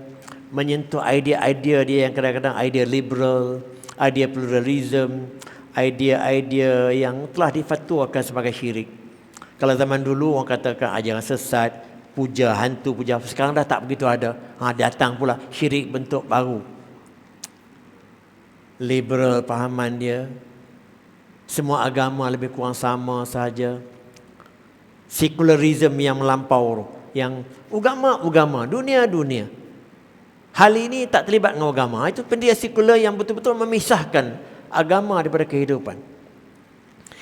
menyentuh idea-idea dia yang kadang-kadang idea liberal, idea pluralism, idea-idea yang telah difatwakan sebagai syirik. Kalau zaman dulu orang katakan ajaran sesat, puja hantu, puja, sekarang dah tak begitu ada. Datang pula syirik bentuk baru. Liberal pahaman dia, semua agama lebih kurang sama sahaja. Secularism yang melampau, yang agama, dunia. Hal ini tak terlibat dengan agama. Itu pendirian sekular yang betul-betul memisahkan agama daripada kehidupan.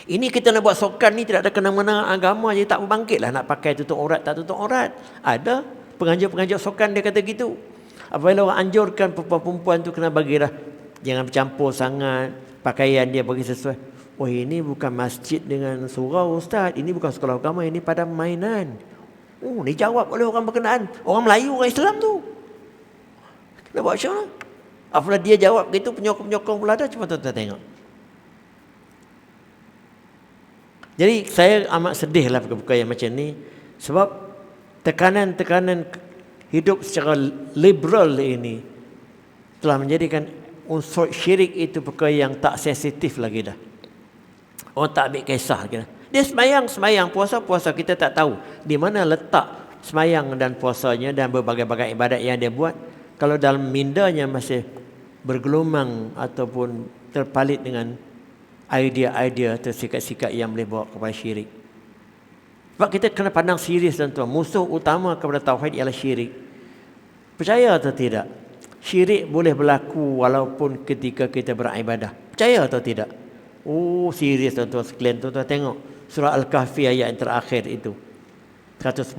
Ini kita nak buat sokan ni tidak ada kena-mena agama, jadi tak berbangkitlah nak pakai tutup aurat tak tutup aurat. Ada pengajar-pengajar sokan dia kata gitu. Apabila orang anjurkan perempuan tu kena bagilah, jangan bercampur sangat, pakaian dia bagi sesuai. Oh, ini bukan masjid dengan surau ustaz, ini bukan sekolah agama, ini pada mainan. Oh, ni jawab oleh orang berkenaan, orang Melayu, orang Islam tu. Nak buat macam mana? Apabila dia jawab gitu, penyokong-penyokong pula ada, cuma tuan-tuan tengok. Jadi saya amat sedih lah perkara yang macam ni. Sebab tekanan-tekanan hidup secara liberal ini telah menjadikan unsur syirik itu perkara yang tak sensitif lagi dah. Orang tak ambil kisah lagi dah. Dia semayang, puasa, kita tak tahu di mana letak semayang dan puasanya dan berbagai-bagai ibadat yang dia buat. Kalau dalam mindanya masih bergelumang ataupun terpalit dengan idea-idea atau sikap-sikap yang boleh bawa kepada syirik. Sebab kita kena pandang serius tuan-tuan. Musuh utama kepada tauhid ialah syirik. Percaya atau tidak? Syirik boleh berlaku walaupun ketika kita beribadah. Percaya atau tidak? Oh, serius tuan-tuan sekalian. Tuan-tuan tengok surah Al-Kahfi ayat yang terakhir itu. 110.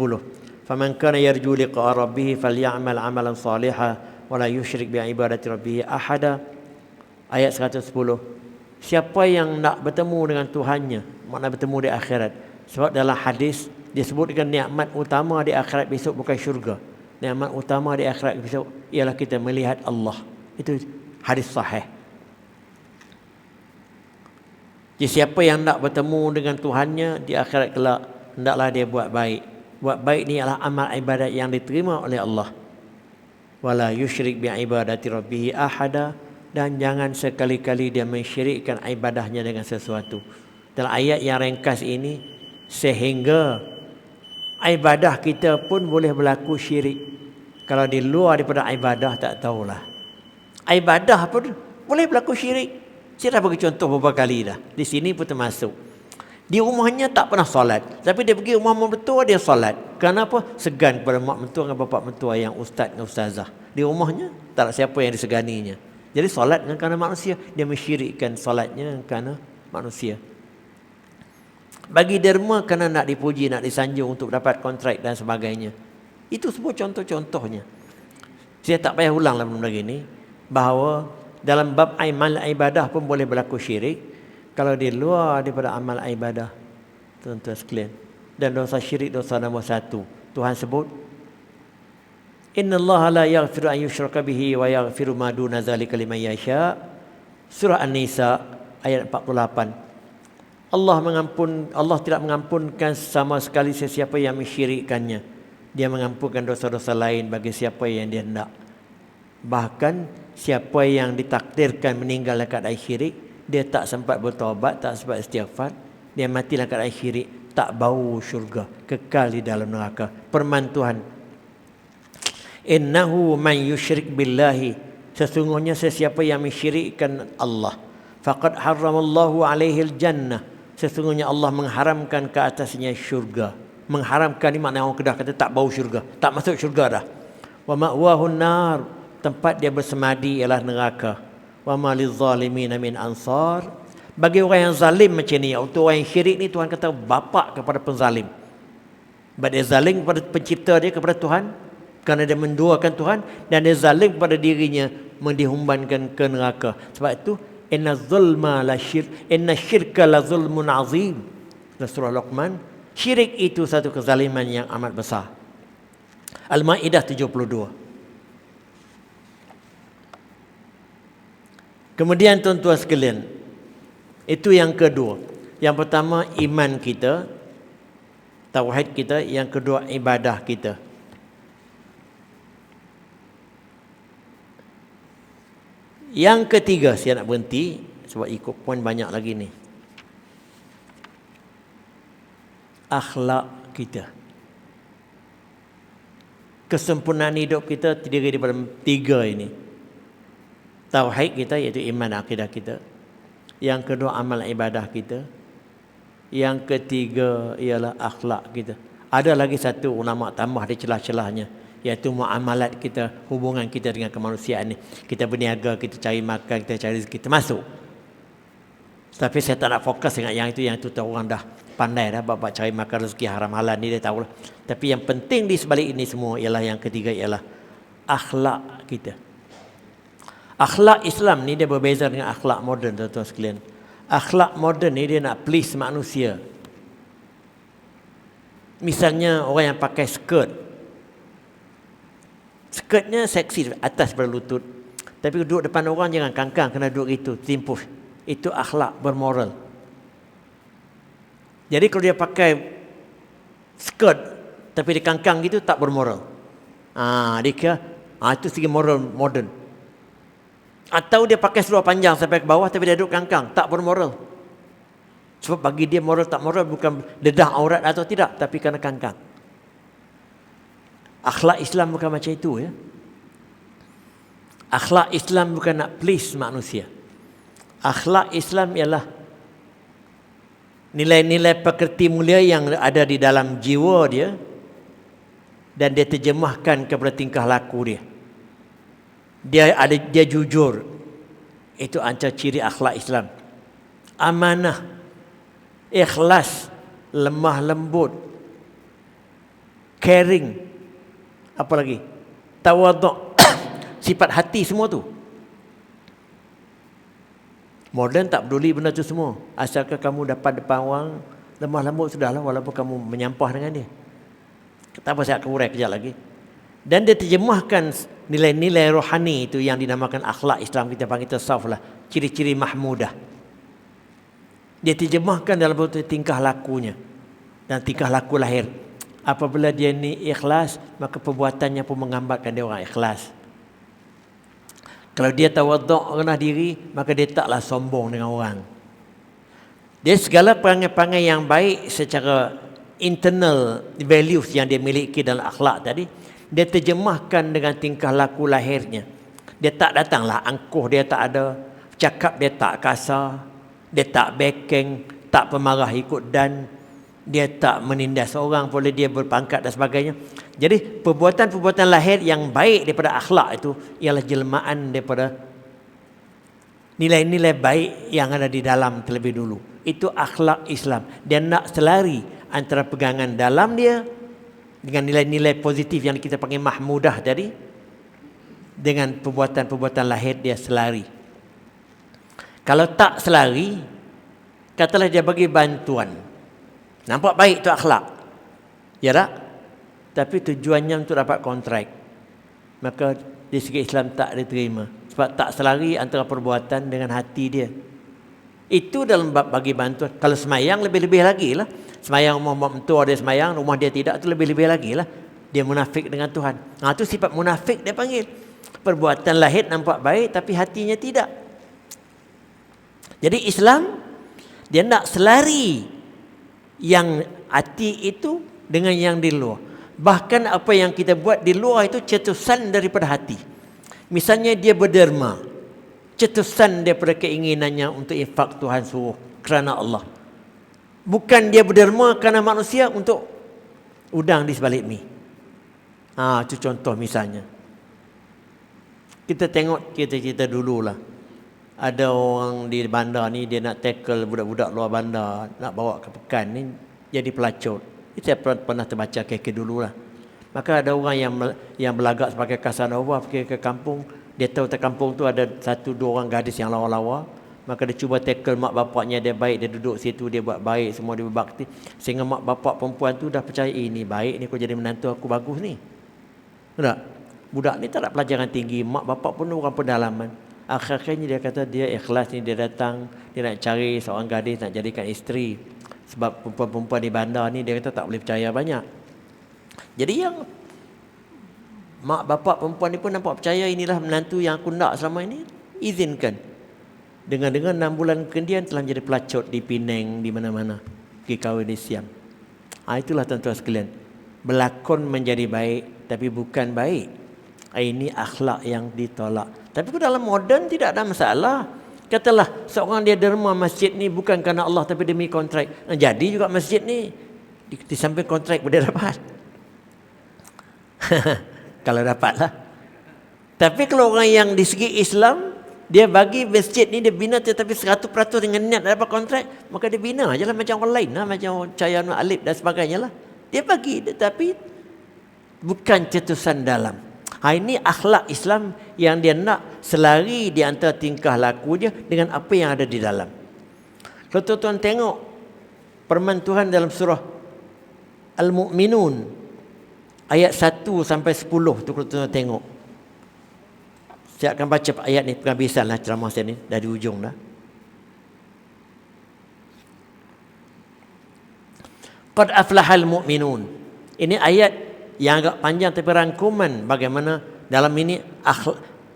Faman kana yarju liqa'a rabbih falyamal 'amalan salihan wa la yusyrik bi ibadati rabbih ahada. Ayat 110. Siapa yang nak bertemu dengan Tuhannya, makna bertemu di akhirat. Sebab dalam hadis disebutkan nikmat utama di akhirat besok bukan syurga. Nikmat utama di akhirat besok ialah kita melihat Allah. Itu hadis sahih. Jadi siapa yang nak bertemu dengan Tuhannya di akhirat kelak, hendaklah dia buat baik. Buat baik ni adalah amal ibadat yang diterima oleh Allah. Wala yusyrik bi ibadati rabbih ahada, dan jangan sekali-kali dia mensyirikkan ibadahnya dengan sesuatu. Dalam ayat yang ringkas ini, sehingga ibadah kita pun boleh berlaku syirik. Kalau di luar daripada ibadah tak tahulah. Ibadah pun boleh berlaku syirik. Saya dah bagi contoh beberapa kali dah. Di sini pun termasuk. Di rumahnya tak pernah solat, tapi dia pergi rumah mak mentua dia solat. Kenapa? Segan kepada mak mentua dengan bapak mentua yang ustaz dan ustazah. Di rumahnya tak ada siapa yang diseganinya. Jadi solat dengan kerana manusia, dia mensyirikkan solatnya kerana manusia. Bagi derma kerana nak dipuji, nak disanjung untuk dapat kontrak dan sebagainya. Itu semua contoh-contohnya. Saya tak payah ulang lah benda ini, bahawa dalam bab amal ibadah pun boleh berlaku syirik kalau di luar daripada amal ibadah, tuan-tuan sekalian. Dan dosa syirik dosa nombor 1. Tuhan sebut, Innallaha la yaghfiru an yushraka bihi wa yaghfiru ma duna dzalika liman yasha. Surah An-Nisa ayat 48. Allah tidak mengampunkan sama sekali sesiapa yang mensyirikkannya. Dia mengampunkan dosa-dosa lain bagi siapa yang dia hendak. Bahkan siapa yang ditakdirkan meninggal dalam keadaan syirik, dia tak sempat bertaubat, tak sempat istighfar, dia mati dalam keadaan syirik, tak bau syurga, kekal di dalam neraka. Firman Tuhan, Innahu man yusyrik billahi, sesungguhnya sesiapa yang mensyirikkan Allah, faqad harramallahu alaihil jannah, sesungguhnya Allah mengharamkan ke atasnya syurga. Mengharamkan ni maknanya orang Kedah kata tak bau syurga, tak masuk syurga dah. Wa ma'wahun nar, tempat dia bersemadi ialah neraka. Wa ma lizzalimin min ansar. Bagi orang yang zalim macam ni, untuk orang yang syirik ni, Tuhan kata bapak kepada penzalim. Sebab dia zalim kepada pencipta dia, kepada Tuhan, kerana dia menduakan Tuhan, dan dia zalim kepada dirinya, mendihumbankan ke neraka. Sebab itu inna syirka la zulmun azim. Dalam surah Luqman, syirik itu satu kezaliman yang amat besar. Al-Maidah 72. Kemudian tuan-tuan sekalian, itu yang kedua. Yang pertama iman kita, tauhid kita. Yang kedua ibadah kita. Yang ketiga, saya nak berhenti sebab ikut poin banyak lagi ni. Akhlak kita. Kesempurnaan hidup kita terdiri daripada tiga ini. Tauhid kita, iaitu iman akidah kita. Yang kedua amal ibadah kita. Yang ketiga ialah akhlak kita. Ada lagi satu ulama tambah di celah-celahnya, iaitu muamalat kita, hubungan kita dengan kemanusiaan ni. Kita berniaga, kita cari makan, kita cari rezeki, kita masuk. Tapi saya tak nak fokus dengan yang itu tahu orang dah pandai dah bab cari makan rezeki haram halal ni, dia tahulah. Tapi yang penting di sebalik ini semua ialah yang ketiga, ialah akhlak kita. Akhlak Islam ni dia berbeza dengan akhlak moden, tuan-tuan sekalian. Akhlak moden ni dia nak please manusia. Misalnya orang yang pakai skirt. Skirtnya seksi atas berlutut. Tapi duduk depan orang jangan kangkang, kena duduk itu, timpuh. Itu akhlak bermoral. Jadi kalau dia pakai skirt tapi dia kangkang gitu, tak bermoral. Dia kira itu segi moral moden. Atau dia pakai seluar panjang sampai ke bawah tapi dia duduk kangkang, tak bermoral. Sebab bagi dia moral tak moral bukan dedah aurat atau tidak, tapi kerana kangkang. Akhlak Islam bukan macam itu, ya. Akhlak Islam bukan nak please manusia. Akhlak Islam ialah nilai-nilai pekerti mulia yang ada di dalam jiwa dia dan dia terjemahkan kepada tingkah laku dia. Dia jujur. Itu antara ciri akhlak Islam. Amanah, ikhlas, lemah lembut, caring, apa lagi? Tawaduk, sifat hati, semua tu. Moden tak peduli benda tu semua. Asalkan kamu dapat depan orang, lemah lembut sudahlah, walaupun kamu menyampah dengan dia. Tak apa, saya akan urai kejap lagi. Dan dia terjemahkan nilai-nilai rohani itu yang dinamakan akhlak Islam, kita panggil tasawuf lah, ciri-ciri mahmudah. Dia terjemahkan dalam bentuk tingkah lakunya dan tingkah laku lahir. Apabila dia ni ikhlas, maka perbuatannya pun menggambarkan dia orang ikhlas. Kalau dia tawaduk, rendah diri, maka dia taklah sombong dengan orang. Dia segala perangai-perangai yang baik secara internal values yang dia miliki dalam akhlak tadi, dia terjemahkan dengan tingkah laku lahirnya. Dia tak datanglah angkuh, dia tak ada. Cakap dia tak kasar. Dia tak backing, tak pemarah ikut dan. Dia tak menindas orang, boleh dia berpangkat dan sebagainya. Jadi perbuatan-perbuatan lahir yang baik daripada akhlak itu ialah jelmaan daripada nilai-nilai baik yang ada di dalam terlebih dulu. Itu akhlak Islam. Dia nak selari antara pegangan dalam dia dengan nilai-nilai positif yang kita panggil mahmudah tadi, dengan perbuatan-perbuatan lahir dia selari. Kalau tak selari, katalah dia bagi bantuan, nampak baik tu akhlak, ya tak? Tapi tujuannya untuk dapat kontrak, maka di segi Islam tak diterima. Sebab tak selari antara perbuatan dengan hati dia. Itu dalam bab bagi bantuan. Kalau semayang lebih-lebih lagi lah. Semayang rumah mentua dia semayang, rumah dia tidak, tu lebih-lebih lagi lah. Dia munafik dengan Tuhan. Itu sifat munafik dia panggil. Perbuatan lahir nampak baik tapi hatinya tidak. Jadi Islam, dia nak selari yang hati itu dengan yang di luar. Bahkan apa yang kita buat di luar itu cetusan daripada hati. Misalnya dia berderma, cetusan daripada keinginannya untuk infak Tuhan suruh kerana Allah. Bukan dia berderma kerana manusia untuk udang di sebalik mi. Itu contoh misalnya. Kita tengok cerita-cerita dululah. Ada orang di bandar ni dia nak tackle budak-budak luar bandar, nak bawa ke pekan ni jadi pelacur. Itu saya pernah terbaca keke dululah. Maka ada orang yang berlagak sebagai Casanova pergi ke kampung. Dia tahu ke kampung tu ada 1-2 orang gadis yang lawa-lawa. Maka dia cuba tackle mak bapaknya, dia baik, dia duduk situ, dia buat baik, semua dia berbakti. Sehingga mak bapak perempuan tu dah percaya, ini baik ni, kau jadi menantu aku bagus ni. Tak? Budak ni tak ada pelajaran tinggi, mak bapak pun orang pedalaman. Akhirnya dia kata dia ikhlas ni, dia datang, dia nak cari seorang gadis nak jadikan isteri. Sebab perempuan-perempuan di bandar ni dia kata tak boleh percaya banyak. Jadi yang mak bapak perempuan ni pun nampak percaya inilah menantu yang aku nak selama ini, izinkan. Dengan 6 bulan kemudian telah menjadi pelacur di Penang, di mana-mana. Pergi kahwin di Siam. Itulah tuan-tuan sekalian. Berlakon menjadi baik tapi bukan baik. Ini akhlak yang ditolak. Tapi dalam moden tidak ada masalah. Katalah seorang dia derma masjid ni bukan kerana Allah tapi demi kontrak. Jadi juga masjid ni di samping kontrak pun dia dapat. Kalau dapatlah. Tapi kalau orang yang di segi Islam, dia bagi masjid ni dia bina tetapi 100% dengan niat dapat kontrak, maka dia bina je lah macam orang lain lah, macam Cahaya Nur Alif dan sebagainya lah. Dia bagi tetapi bukan cetusan dalam. Ini akhlak Islam yang dia nak selari di antara tingkah laku dia dengan apa yang ada di dalam. Kalau tuan-tuan tengok firman Tuhan dalam surah Al-Mu'minun ayat 1 sampai 10 tu, kalau tuan-tuan tengok. Saya akan baca ayat ni penghabisan lah ceramah saya ni, dah di ujung dah. Qad aflahal mu'minun. Ini ayat yang agak panjang tapi rangkuman bagaimana dalam ini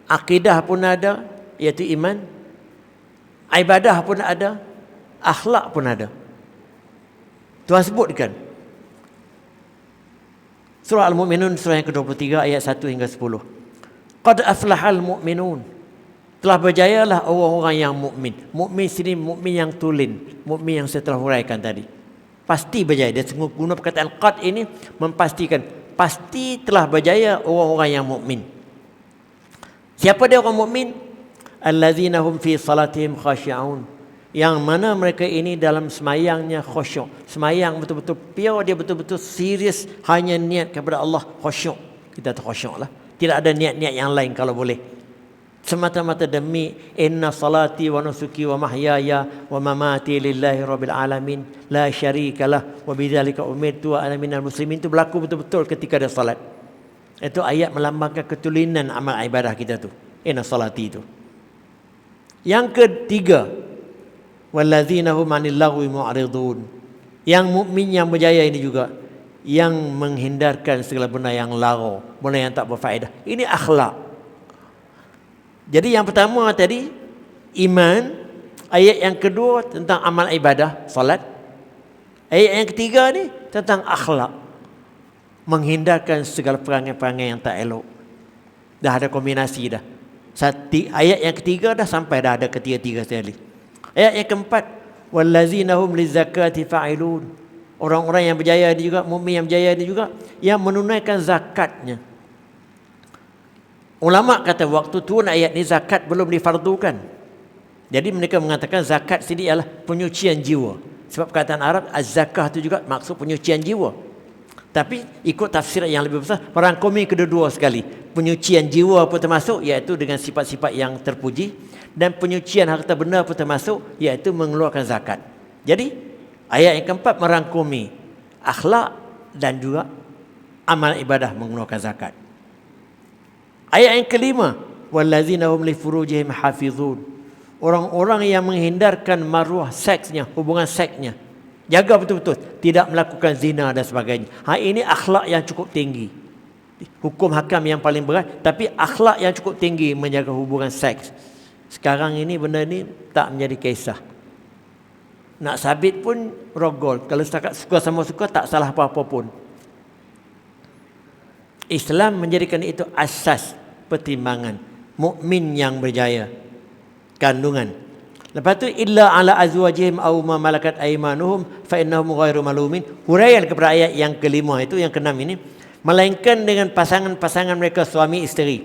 akidah pun ada, iaitu iman, ibadah pun ada, akhlak pun ada. Tuhan sebutkan surah Al-Mu'minun surah yang ke-23 ayat 1 hingga 10. Qad aflahal mu'minun. Telah berjayalah orang-orang yang mukmin. Mukmin sini mukmin yang tulen, mukmin yang saya telah huraikan tadi. Pasti berjaya. Dia guna perkataan qad ini memastikan pasti telah berjaya orang-orang yang mukmin. Siapa dia orang mukmin? Allazina hum fi salatihim khashi'un. Yang mana mereka ini dalam semayangnya khusyuk. Semayang betul-betul pure, dia betul-betul serius, hanya niat kepada Allah, khusyuk. Kita tu khusyuk lah. Tidak ada niat-niat yang lain kalau boleh. Semata-mata demi inna salati wa nusuki wa mahyaya wa mamati lillahi rabbil alamin la syarikalah wa bidzalika umirtu wa ana minal muslimin. Itu berlaku betul-betul ketika ada salat. Itu ayat melambangkan ketulinan amal ibadah kita tu. Inna salati itu. Yang ketiga, wallazina hum 'anil lagwi mu'ridun. Yang mukmin yang berjaya ini juga yang menghindarkan segala benda yang lara, benda yang tak berfaedah. Ini akhlak. Jadi yang pertama tadi iman, ayat yang kedua tentang amal ibadah, salat. Ayat yang ketiga ni tentang akhlak, menghindarkan segala perangai-perangai yang tak elok. Dah ada kombinasi dah. Ayat yang ketiga dah sampai dah ada ketiga-tiga sekali. Ayat yang keempat, wallazina hum lizakati fa'ilun. Orang-orang yang berjaya ini juga, mukmin yang berjaya ini juga, yang menunaikan zakatnya. Ulama kata waktu turun ayat ni zakat belum difardukan. Jadi mereka mengatakan zakat sini ialah penyucian jiwa. Sebab perkataan Arab az-zakah itu juga maksud penyucian jiwa. Tapi ikut tafsir yang lebih besar, merangkumi kedua-dua sekali. Penyucian jiwa pun termasuk, iaitu dengan sifat-sifat yang terpuji, dan penyucian harta benda pun termasuk, iaitu mengeluarkan zakat. Jadi ayat yang keempat merangkumi akhlak dan juga amal ibadah mengeluarkan zakat. Ayat yang kelima, wallazina hum li furujihim hafizun. Orang-orang yang menghindarkan maruah seksnya, hubungan seksnya. Jaga betul-betul, tidak melakukan zina dan sebagainya. Ini akhlak yang cukup tinggi. Hukum hakam yang paling berat, tapi akhlak yang cukup tinggi menjaga hubungan seks. Sekarang ini benda ni tak menjadi kisah. Nak sabit pun rogol. Kalau setakat suka sama suka, tak salah apa-apa pun. Islam menjadikan itu asas pertimbangan. Mukmin yang berjaya. Kandungan. Lepas tu illa ala azwajihim aw ma malakat aymanuhum fa innahum ghairu malumin. Huraian kepada ayat yang kelima itu, yang keenam ini, melainkan dengan pasangan-pasangan mereka suami isteri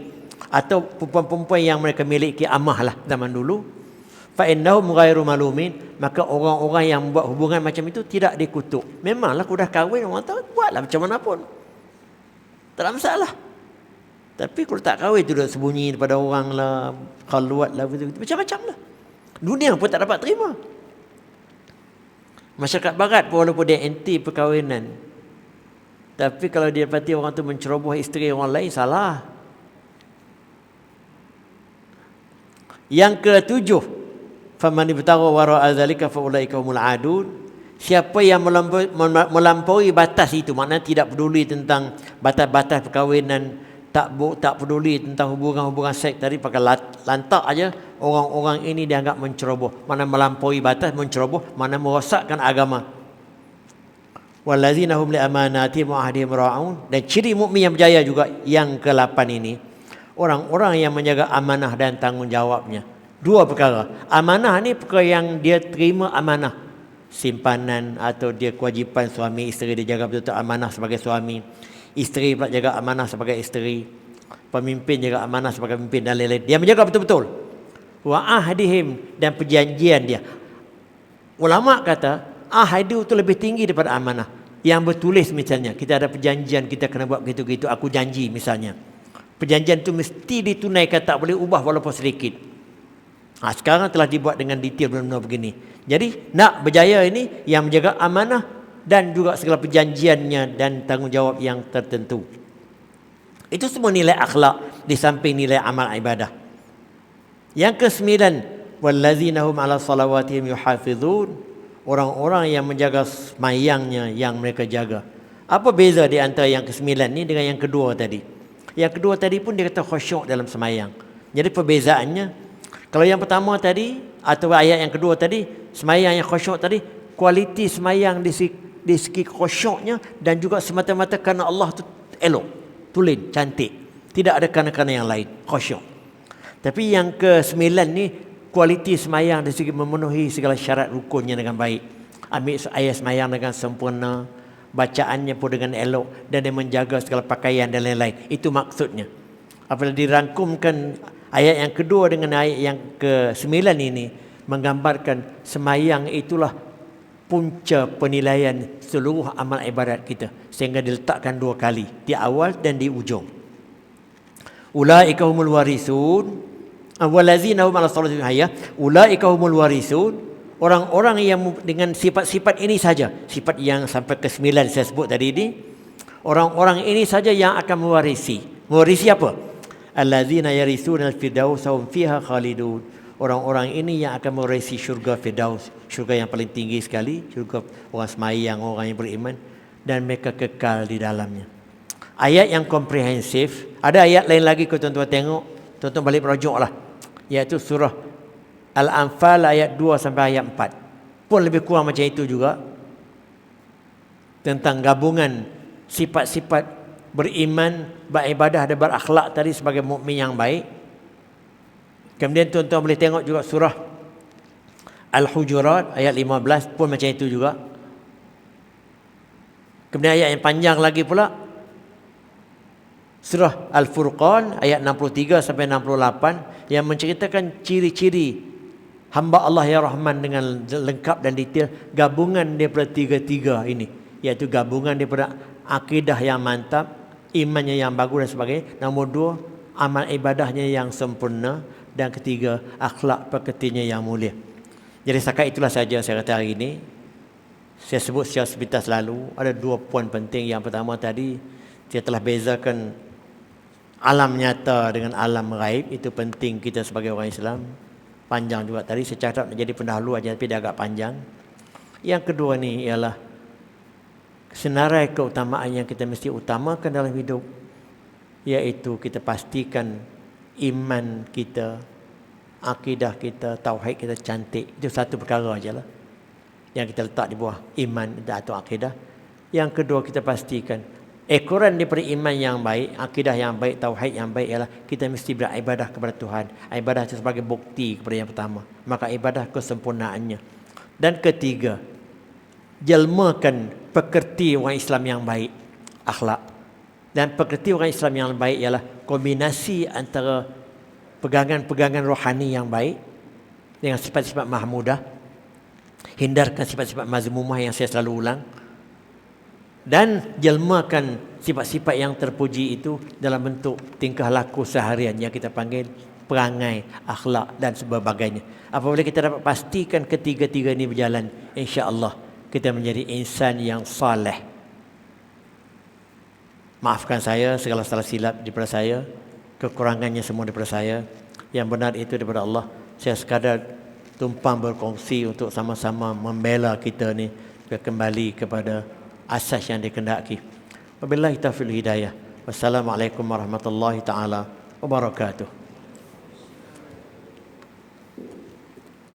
atau perempuan-perempuan yang mereka miliki amah lah zaman dulu. Fa innahum ghairu malumin, maka orang-orang yang buat hubungan macam itu tidak dikutuk. Memanglah aku dah kahwin, orang tahu, buatlah macam mana pun, tak ada masalah. Tapi kalau tak kahwin tu dah sembunyi daripada orang lah, khalwat lah, macam-macam lah. Dunia pun tak dapat terima. Masyarakat barat pun walaupun dia anti perkahwinan, tapi kalau dia dapati orang tu menceroboh isteri orang lain, salah. Yang ketujuh, faman ibtagha wara'a zalika fa ulaika humul adun. Siapa yang melampaui batas itu, maknanya tidak peduli tentang batas-batas perkahwinan, tak peduli tentang hubungan-hubungan seks tadi, pakai lantak aja, orang-orang ini dianggap menceroboh. Mana melampaui batas, menceroboh, mana merosakkan agama. Wallazina hum li amanatihim wa ahdihim ra'un. Dan ciri mukmin yang berjaya juga yang ke-8 ini, orang-orang yang menjaga amanah dan tanggungjawabnya. Dua perkara. Amanah ni perkara yang dia terima amanah, simpanan atau dia kewajipan suami isteri, dia jaga betul-betul amanah sebagai suami. Isteri pula jaga amanah sebagai isteri. Pemimpin jaga amanah sebagai pemimpin dan lain-lain. Dia menjaga betul-betul. Wa ahdihim, dan perjanjian dia. Ulama kata ahdu itu lebih tinggi daripada amanah. Yang bertulis misalnya, kita ada perjanjian, kita kena buat begitu-gitu, aku janji misalnya. Perjanjian itu mesti ditunaikan, tak boleh ubah walaupun sedikit. Sekarang telah dibuat dengan detail benar-benar begini. Jadi nak berjaya ini yang menjaga amanah dan juga segala perjanjiannya dan tanggungjawab yang tertentu. Itu semua nilai akhlak di samping nilai amal ibadah. Yang ke-9, wallazina hum ala salawatihim yuhafizun. Orang-orang yang menjaga semayangnya yang mereka jaga. Apa beza di antara yang ke-9 ni dengan yang kedua tadi? Yang kedua tadi pun dia kata khusyuk dalam semayang. Jadi perbezaannya, kalau yang pertama tadi atau ayat yang kedua tadi, semayang yang khusyuk tadi, kualiti semayang di segi khusyuknya dan juga semata-mata kerana Allah tu elok, tulen, cantik. Tidak ada kerana-kerana yang lain, khusyuk. Tapi yang ke-9 ni, kualiti semayang dari segi memenuhi segala syarat rukunnya dengan baik. Ambil ayat semayang dengan sempurna, bacaannya pun dengan elok, dan dia menjaga segala pakaian dan lain-lain. Itu maksudnya. Apabila dirangkumkan ayat yang kedua dengan ayat yang ke-9 ini, menggambarkan semayang itulah punca penilaian seluruh amal ibadat kita, sehingga diletakkan dua kali, di awal dan di ujung. Ulaika humul warisun wallazina hum ala salatihim hayya. Ulaika humul warisun. Orang-orang yang dengan sifat-sifat ini saja, sifat yang sampai ke-9 saya sebut tadi ini, orang-orang ini saja yang akan mewarisi. Mewarisi apa? Allazina yarisuna al-firdaus hum fiha khalidun. Orang-orang ini yang akan mewarisi syurga Firdaus, syurga yang paling tinggi sekali, syurga orang semayang, orang yang beriman, dan mereka kekal di dalamnya. Ayat yang komprehensif. Ada ayat lain lagi kalau tuan-tuan tengok, tuan-tuan balik merujuk lah, iaitu surah Al-Anfal ayat 2 sampai ayat 4. Pun lebih kurang macam itu juga, tentang gabungan sifat-sifat beriman, beribadah dan berakhlak tadi sebagai mukmin yang baik. Kemudian tuan-tuan boleh tengok juga surah Al-Hujurat ayat 15 pun macam itu juga. Kemudian ayat yang panjang lagi pula, surah Al-Furqan ayat 63 sampai 68, yang menceritakan ciri-ciri hamba Allah ya Rahman dengan lengkap dan detail, gabungan daripada tiga-tiga ini, iaitu gabungan daripada akidah yang mantap, imannya yang bagus dan sebagainya. Nombor 2, amal ibadahnya yang sempurna. Dan ketiga, akhlak pekertinya yang mulia. Jadi setakat itulah saja saya kata hari ini. Saya sebut secara sepintas lalu, ada 2 poin penting. Yang pertama tadi, saya telah bezakan alam nyata dengan alam ghaib. Itu penting kita sebagai orang Islam. Panjang juga tadi, saya cakap nak jadi pendahulu aja, tapi dia agak panjang. Yang kedua ni ialah senarai keutamaan yang kita mesti utamakan dalam hidup, iaitu kita pastikan iman kita, akidah kita, tauhid kita cantik. Itu satu perkara ajalah yang kita letak di bawah iman atau akidah. Yang kedua, kita pastikan Ekoran daripada iman yang baik, akidah yang baik, tauhid yang baik ialah kita mesti beribadah kepada Tuhan. Ibadah itu sebagai bukti kepada yang pertama. Maka ibadah kesempurnaannya. Dan ketiga, jelmakan pekerti orang Islam yang baik, akhlak. Dan pekerti orang Islam yang baik ialah kombinasi antara pegangan-pegangan rohani yang baik dengan sifat-sifat mahmudah. Hindarkan sifat-sifat mazmumah yang saya selalu ulang. Dan jelmakan sifat-sifat yang terpuji itu dalam bentuk tingkah laku seharian yang kita panggil perangai, akhlak dan sebagainya. Apabila kita dapat pastikan ketiga-tiga ini berjalan, insya-Allah kita menjadi insan yang saleh. Maafkan saya segala salah silap daripada saya, kekurangannya semua daripada saya. Yang benar itu daripada Allah. Saya sekadar tumpang berkongsi untuk sama-sama membela kita ni kembali kepada asas yang dikehendaki. Wabillahi taufiq hidayah. Wassalamualaikum warahmatullahi taala wabarakatuh.